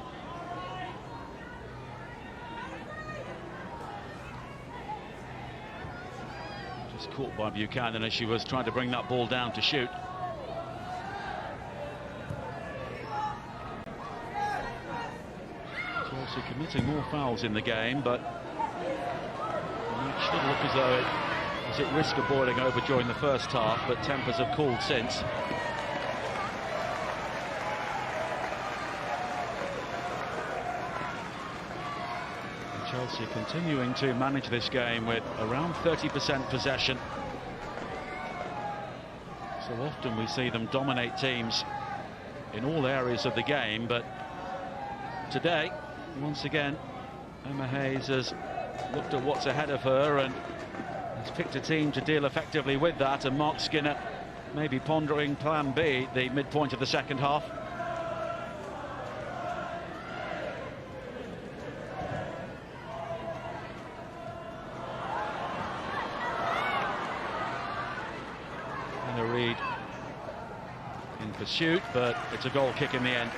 Just caught by Buchanan as she was trying to bring that ball down to shoot. Chelsea committing more fouls in the game, but it should look as though it was at risk of boiling over during the first half, but tempers have cooled since. And Chelsea continuing to manage this game with around 30% possession. So often we see them dominate teams in all areas of the game, but today. Once again, Emma Hayes has looked at what's ahead of her and has picked a team to deal effectively with that, and Mark Skinner maybe pondering plan B, the midpoint of the second half. Anna Reid in pursuit, but it's a goal kick in the end.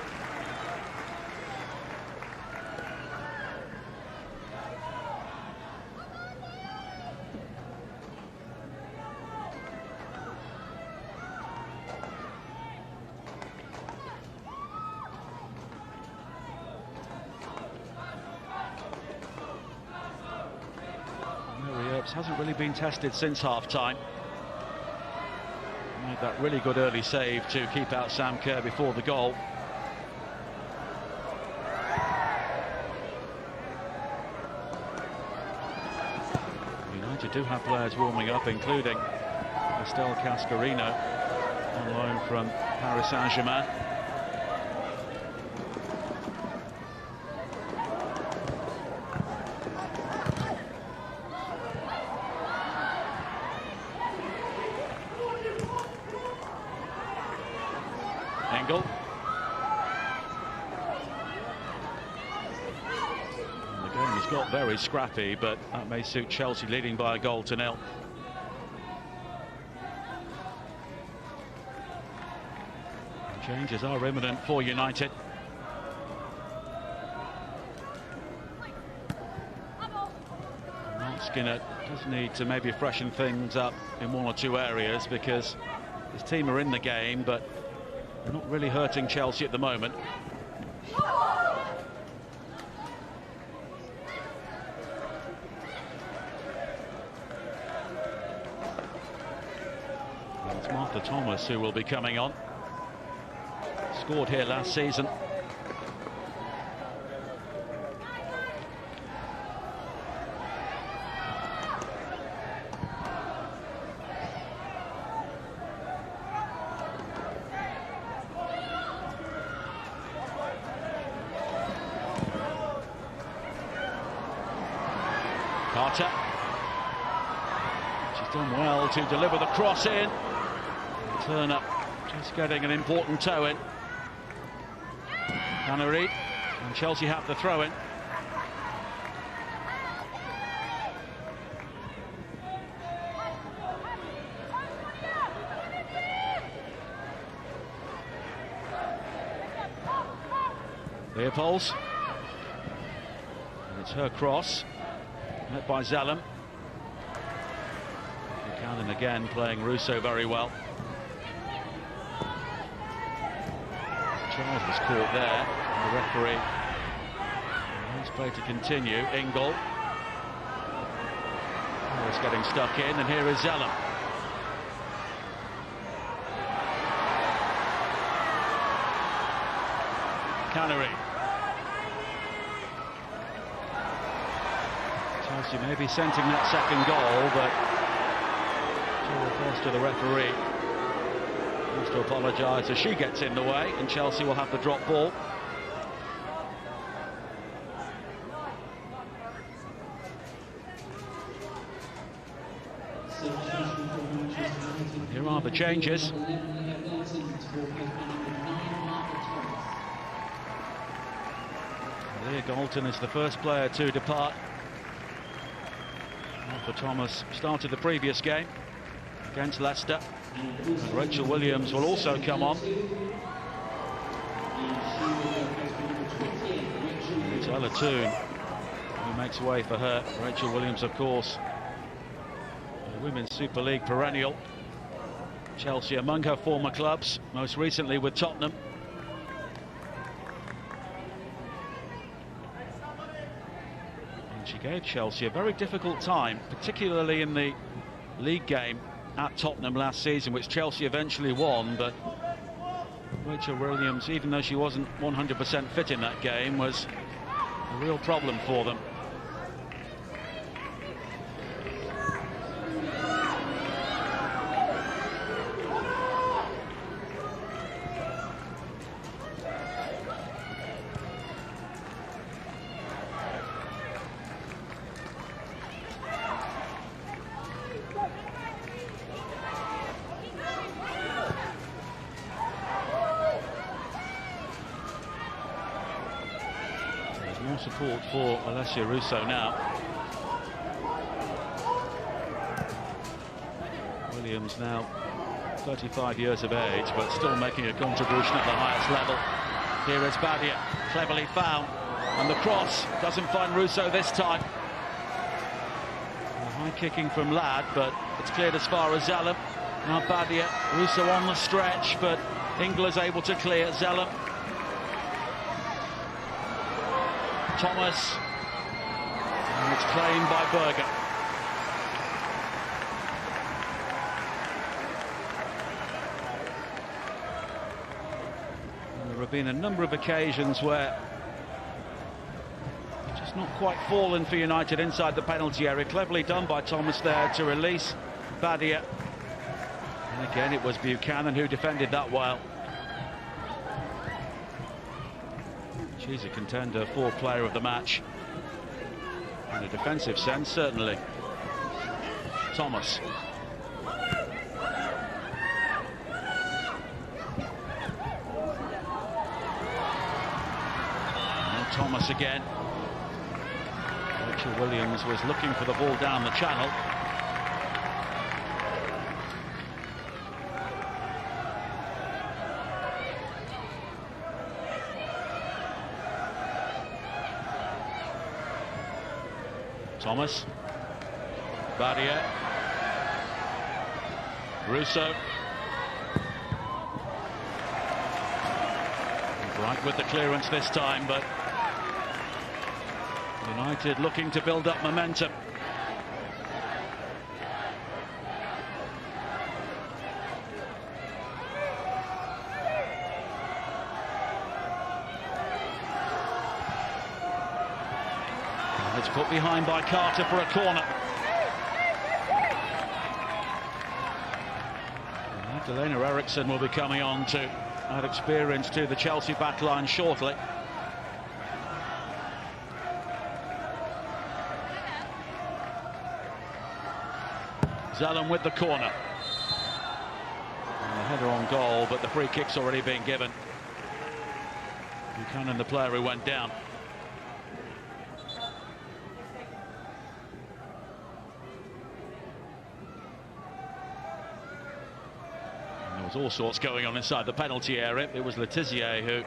Hasn't really been tested since half-time. Made that really good early save to keep out Sam Kerr before the goal. United do have players warming up, including Estelle Cascarino, on loan from Paris Saint-Germain. Engel. And the game has got very scrappy, but that may suit Chelsea, leading by a goal to nil. Changes are imminent for United. Mark Skinner does need to maybe freshen things up in one or two areas, because his team are in the game, but they're not really hurting Chelsea at the moment. And it's Martha Thomas who will be coming on. Scored here last season. Carter. She's done well to deliver the cross in. Turner just getting an important toe in. Anna Reid, and Chelsea have the throw in. Leopolds. And it's her cross. Met by Zalem. Buchanan again playing Russo very well. Charles was caught there. And the referee. Nice play to continue. Engel. It's getting stuck in, and here is Zalem. Canary. Chelsea may be scenting that second goal, but to the referee. Wants to apologise as she gets in the way, and Chelsea will have the drop ball. Here are the changes. Leah Galton is the first player to depart. Martha Thomas started the previous game against Leicester. And Rachel Williams will also come on. It's Ella Toone who makes way for her. Rachel Williams, of course, the Women's Super League perennial. Chelsea among her former clubs, most recently with Tottenham. And she gave Chelsea a very difficult time, particularly in the league game at Tottenham last season, which Chelsea eventually won. But Rachel Williams, even though she wasn't 100% fit in that game, was a real problem for them. fault for Alessia Russo now. Williams now 35 years of age, but still making a contribution at the highest level. Here is Badia, cleverly found, and the cross doesn't find Russo this time. High kicking from Ladd, but it's cleared as far as Zelem. Now Badia, Russo on the stretch, but Ingler's able to clear. Zelem. Thomas. And it's claimed by Berger. And there have been a number of occasions where just not quite fallen for United inside the penalty area. Cleverly done by Thomas there to release Badia. And again, it was Buchanan who defended that well. She's a contender for player of the match. In a defensive sense, certainly. Thomas. And Thomas again. Rachel Williams was looking for the ball down the channel. Thomas, Badia, Russo, Bright with the clearance this time, but United looking to build up momentum. It's put behind by Carter for a corner. Magdalena Eriksson will be coming on to add experience to the Chelsea backline shortly. Zelem with the corner. And the header on goal, but the free kick's already been given. Buchanan, the player who went down. There was all sorts going on inside the penalty area. It was Letizier who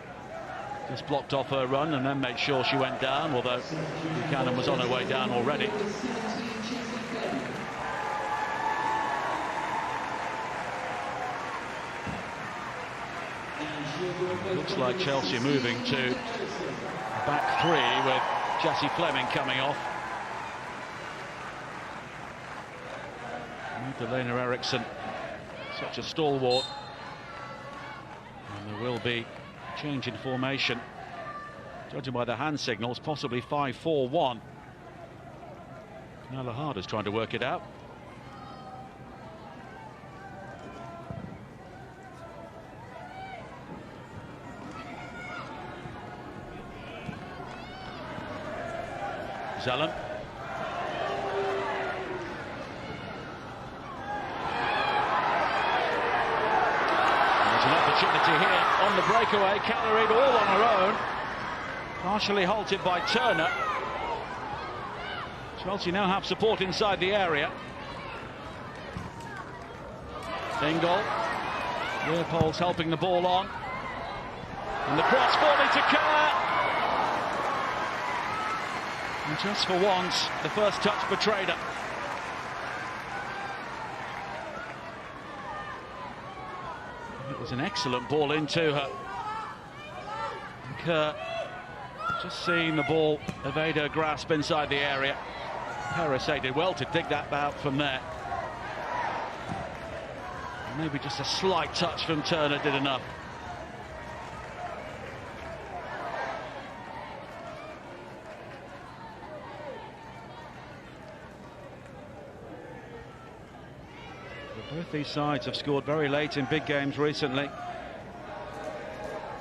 just blocked off her run and then made sure she went down, although Buchanan was on her way down already. Looks like Chelsea moving to back three with Jessie Fleming coming off. Magdalena Eriksson, such a stalwart. And there will be a change in formation. Judging by the hand signals, possibly 5-4-1. Now Lahada's trying to work it out. Zelem. There's an opportunity here on the breakaway. Keller all on her own. Partially halted by Turner. Chelsea now have support inside the area. Ingle. Leopold's helping the ball on. And the cross falling to Kerr. And just for once, the first touch betrayed her. It was an excellent ball into her. And Kerr just seeing the ball evade her grasp inside the area. Perisset did well to dig that out from there. Maybe just a slight touch from Turner did enough. Both these sides have scored very late in big games recently.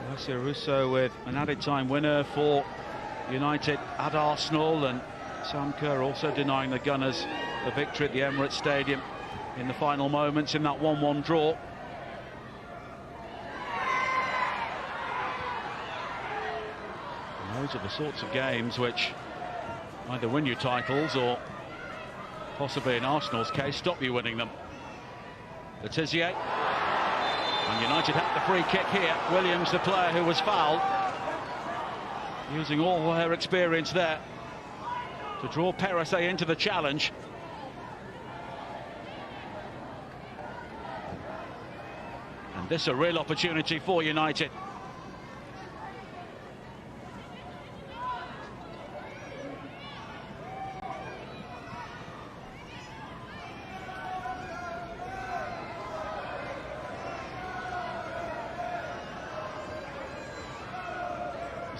Alessia Russo with an added time winner for United at Arsenal, and Sam Kerr also denying the Gunners a victory at the Emirates Stadium in the final moments in that 1-1 draw. No Those are the sorts of games which either win you titles or, possibly in Arsenal's case, stop you winning them. Le Tissier. And United have the free kick here. Williams, the player who was fouled, using all her experience there to draw Perisset into the challenge. And this a real opportunity for United.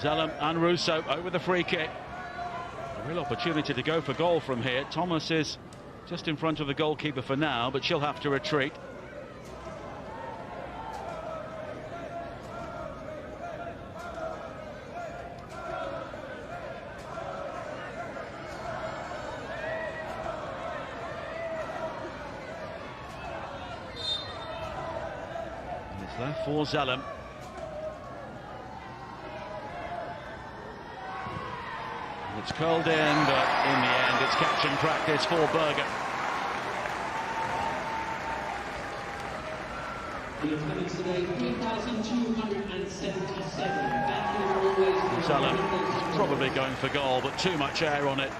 Zelem and Russo over the free kick. A real opportunity to go for goal from here. Thomas is just in front of the goalkeeper for now, but she'll have to retreat. And it's left for Zelem. It's curled in, but in the end it's catch and practice for Berger. Salah is probably going for goal, but too much air on it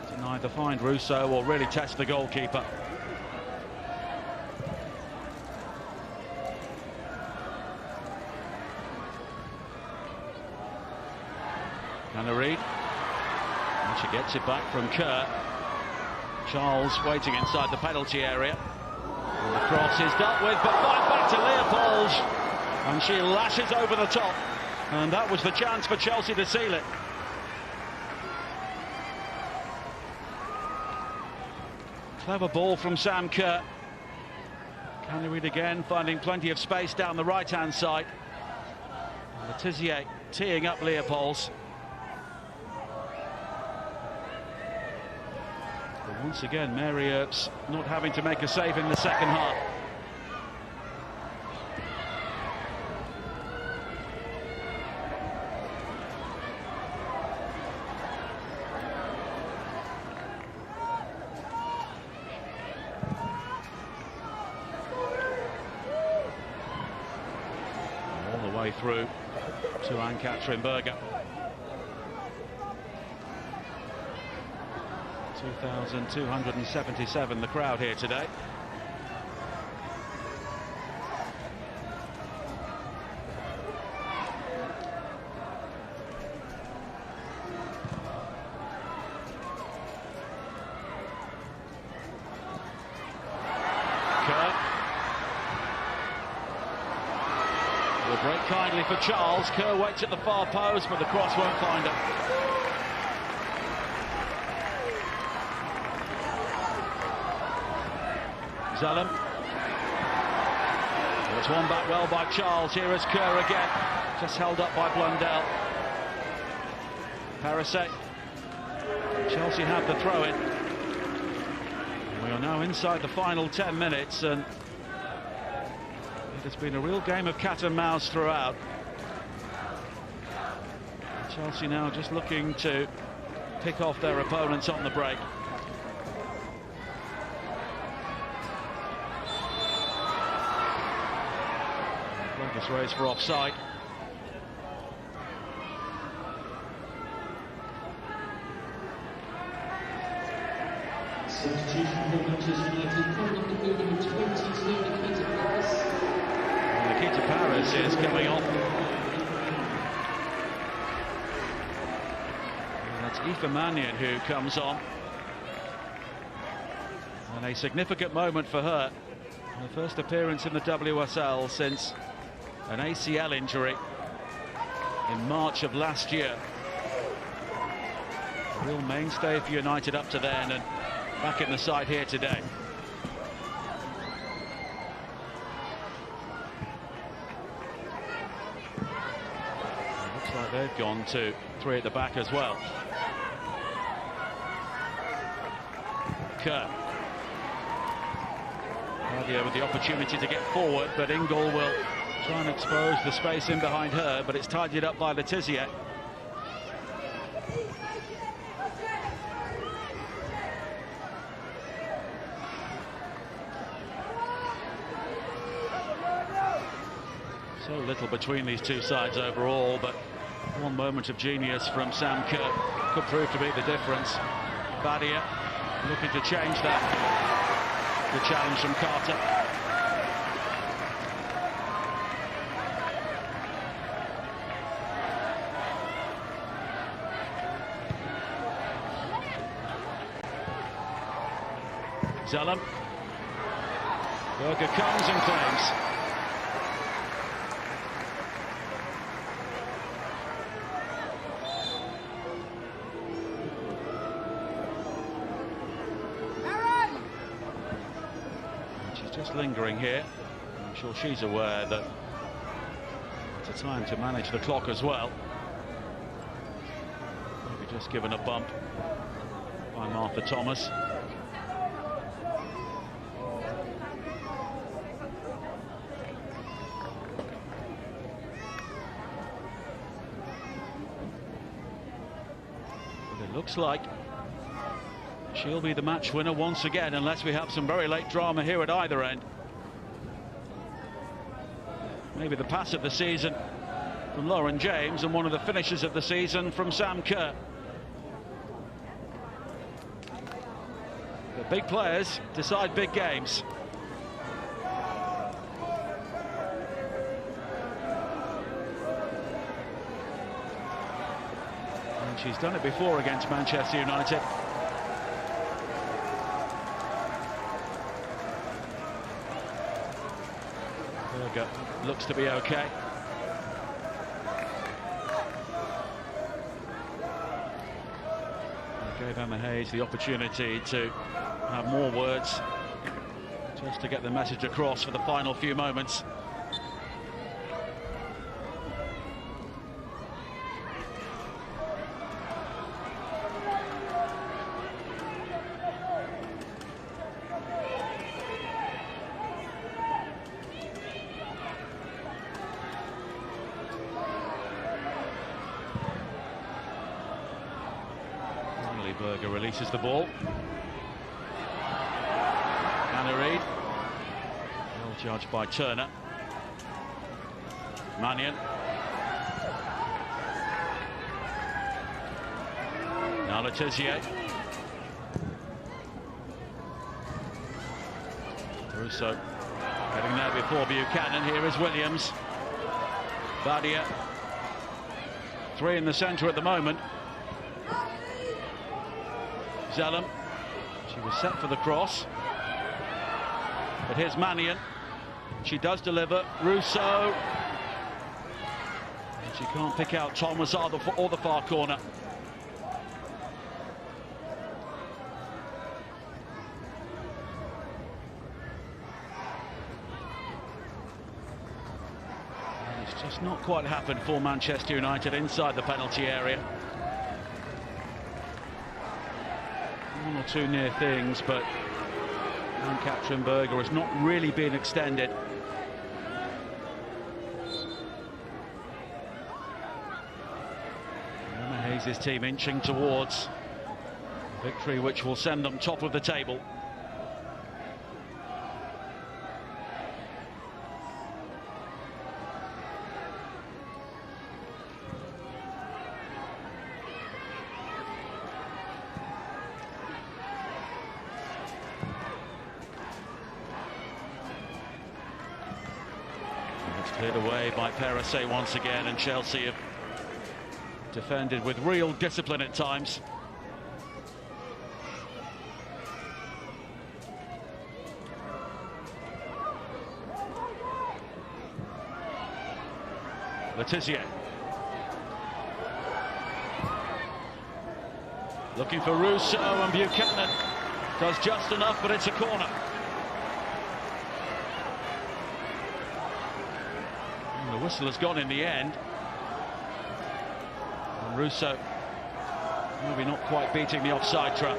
to neither find Russo or really test the goalkeeper. Hannah Reid, and she gets it back from Kerr. Charles waiting inside the penalty area. And the cross is dealt with, but finds back to Leopold, and she lashes over the top, and that was the chance for Chelsea to seal it. Clever ball from Sam Kerr. Hannah Reid again finding plenty of space down the right-hand side. Le Tissier teeing up Leopolds. Once again, Mary Earps not having to make a save in the second half. All the way through to Ann-Katrin Berger. 2,277 the crowd here today. Kerr will break kindly for Charles. Kerr waits at the far post, but the cross won't find her. Zelem. It's won back well by Charles. Here is Kerr again, just held up by Blundell. Perisset. Chelsea have the throw-in. We are now inside the final 10 minutes, and it has been a real game of cat and mouse throughout. Chelsea now just looking to pick off their opponents on the break. This race for offside. Nikita Parris is coming off. And that's Aoife Mannion who comes on. And a significant moment for her. Her first appearance in the WSL since an ACL injury in March of last year. A real mainstay for United up to then, and back in the side here today. It looks like they've gone to three at the back as well. Kerr. Nadia with the opportunity to get forward, but Ingle will Try and expose the space in behind her, but it's tidied up by Le Tissier. So little between these two sides overall, but one moment of genius from Sam Kerr could prove to be the difference. Badia looking to change that. The challenge from Carter. Zelem. Berger comes and claims. Just lingering here. I'm sure she's aware that it's a time to manage the clock as well. Maybe just given a bump by Martha Thomas. But it looks like she'll be the match winner once again, unless we have some very late drama here at either end. Maybe the pass of the season from Lauren James, and one of the finishes of the season from Sam Kerr. The big players decide big games. And she's done it before against Manchester United. Berger looks to be okay. Gave Emma Hayes the opportunity to have more words, just to get the message across for the final few moments. Berger releases the ball. Anna Reid. Well judged by Turner. Mannion. Now Le Tissier. Russo getting there before Buchanan. Here is Williams. Badia. Three in the centre at the moment. Zelem. She was set for the cross. But here's Mannion. She does deliver. Russo. And she can't pick out Thomas or the far corner. And it's just not quite happened for Manchester United inside the penalty area. One or two near things, but Ann-Katrin Berger has not really been extended. Emma Hayes' team inching towards victory, which will send them top of the table. Cleared away by Perese once again, and Chelsea have defended with real discipline at times. Le Tissier. Looking for Russo, and Buchanan does just enough, but it's a corner. The whistle has gone in the end. And Russo maybe not quite beating the offside trap.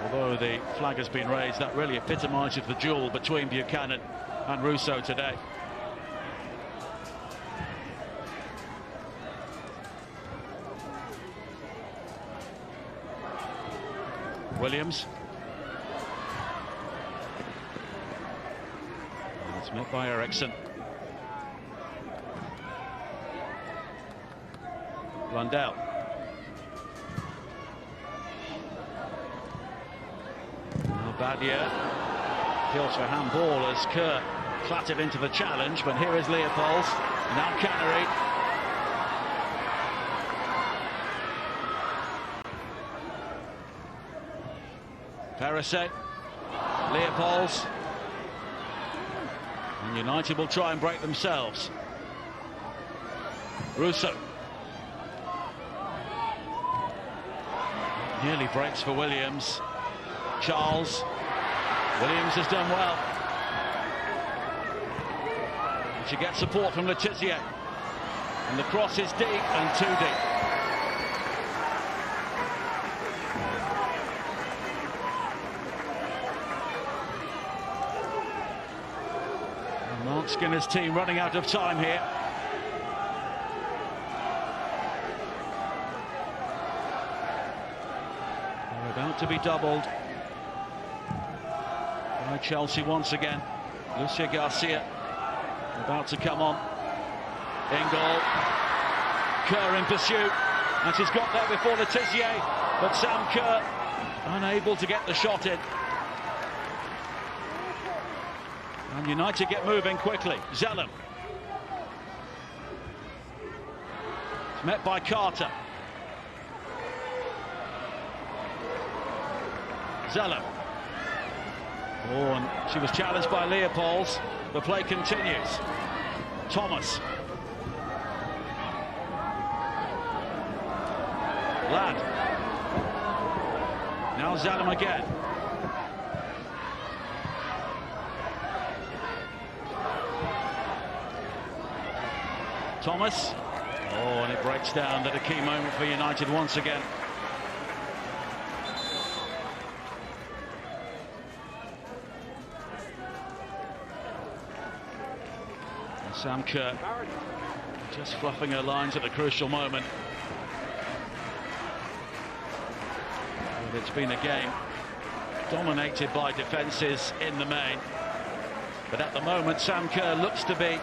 But Although the flag has been raised, that really epitomises the duel between Buchanan and Russo today. Williams. And it's met by Eriksson. Blundell. Now Badia appeals for handball as Kerr clattered into the challenge, but here is Leopolds. Now Canary. Perisic, Leopolds, and United will try and break themselves. Russo. Nearly breaks for Williams. Charles. Williams has done well. And she gets support from Le Tissier. And the cross is deep and too deep. Mark Skinner's team running out of time here. They're about to be doubled by Chelsea once again. Lucia Garcia about to come on. Ingle. Kerr in pursuit. And she's got there before Le Tissier. But Sam Kerr unable to get the shot in. And United get moving quickly. Zelem. It's met by Carter. Zelem. Oh, and she was challenged by Leopolds. The play continues. Thomas. Ladd. Now Zelem again. Thomas. Oh, and it breaks down at a key moment for United once again. And Sam Kerr just fluffing her lines at the crucial moment. But it's been a game dominated by defences in the main. But at the moment, Sam Kerr looks to be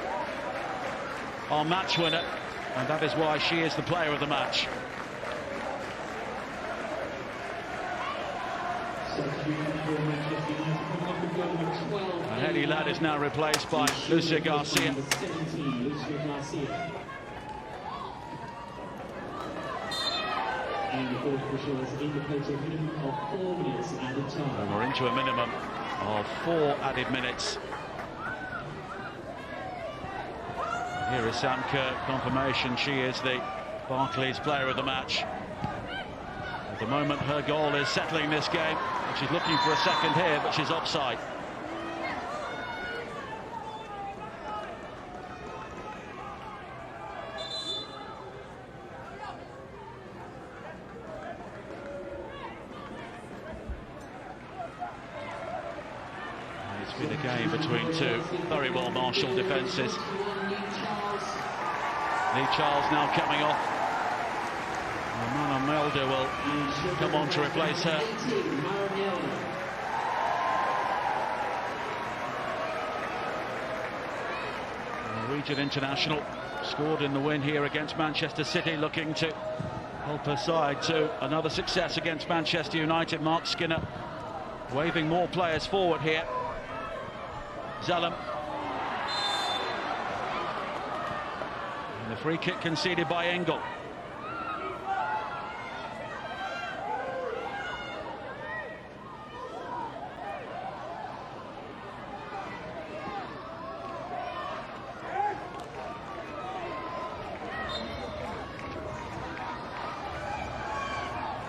our match winner, and that is why she is the player of the match. And Hedy Ladd is now replaced by Lucia Garcia. And the court officials indicate a minimum of 4 minutes added time. And we're into a minimum of 4 added minutes. Here is Sam Kerr, confirmation she is the Barclays player of the match. At the moment her goal is settling this game. She's looking for a second here, but she's offside. And it's been a game between two very well marshalled defences. Lee Charles now coming off. Mana Melder will come on to replace her. Norwegian international scored in the win here against Manchester City, looking to help her side to another success against Manchester United. Mark Skinner waving more players forward here. Zelem. And the free kick conceded by Engel.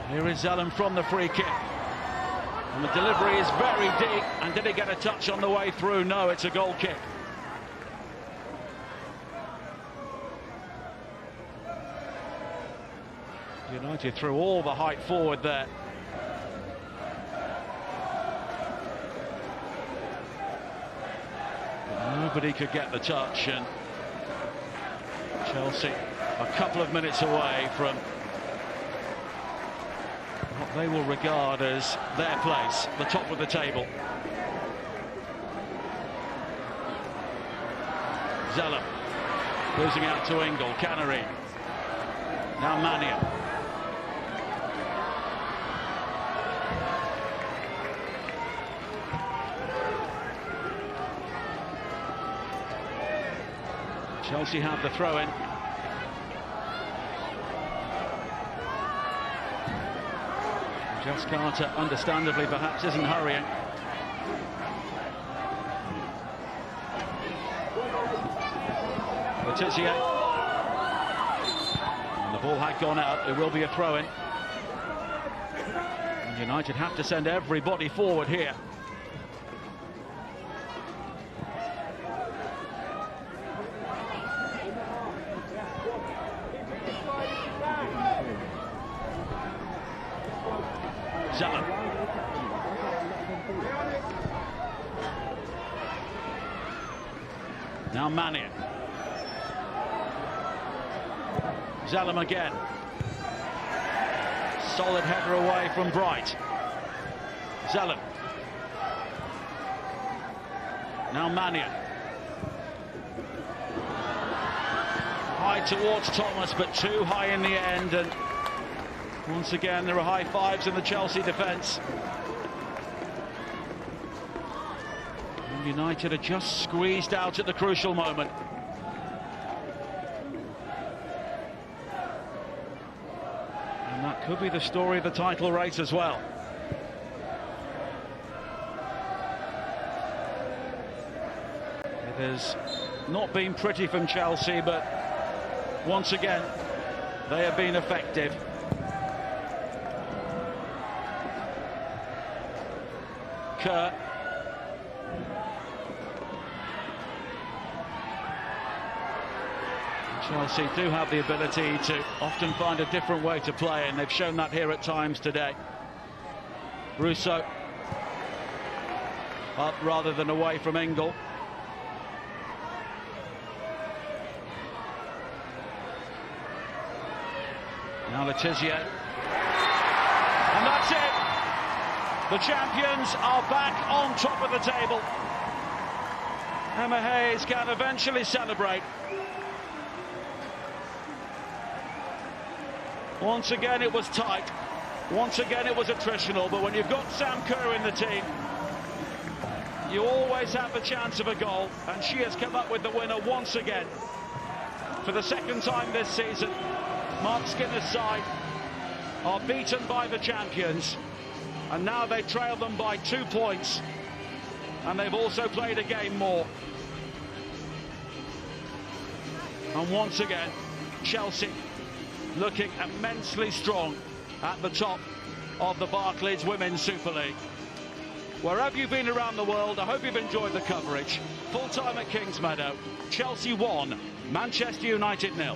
Here is Zelem from the free kick. And the delivery is very deep. And did he get a touch on the way through? No, it's a goal kick. United threw all the height forward there. Nobody could get the touch, and Chelsea a couple of minutes away from what they will regard as their place, the top of the table. Zeller losing out to Engel. Canary. Now Mania. Chelsea have the throw-in. Jess Carter, understandably perhaps, isn't hurrying. Letizia. And the ball had gone out. It will be a throw-in. And United have to send everybody forward here. Zeller. Now Mania. Zalem again. Solid header away from Bright. Zalem. Now Mania. High towards Thomas, but too high in the end, and once again there are high fives in the Chelsea defence. And United are just squeezed out at the crucial moment. And that could be the story of the title race as well. It has not been pretty from Chelsea, but once again they have been effective. Kerr. Chelsea do have the ability to often find a different way to play, and they've shown that here at times today. Russo up rather than away from Engel. Now Letizia. And that's it. The champions are back on top of the table. Emma Hayes can eventually celebrate. Once again it was tight. Once again it was attritional, but when you've got Sam Kerr in the team, you always have the chance of a goal, and she has come up with the winner once again. For the second time this season, Mark Skinner's side are beaten by the champions. And now they trail them by 2 points, and they've also played a game more. And once again, Chelsea looking immensely strong at the top of the Barclays Women's Super League. Wherever you've been around the world, I hope you've enjoyed the coverage. Full time at Kingsmeadow. Chelsea 1, Manchester United 0.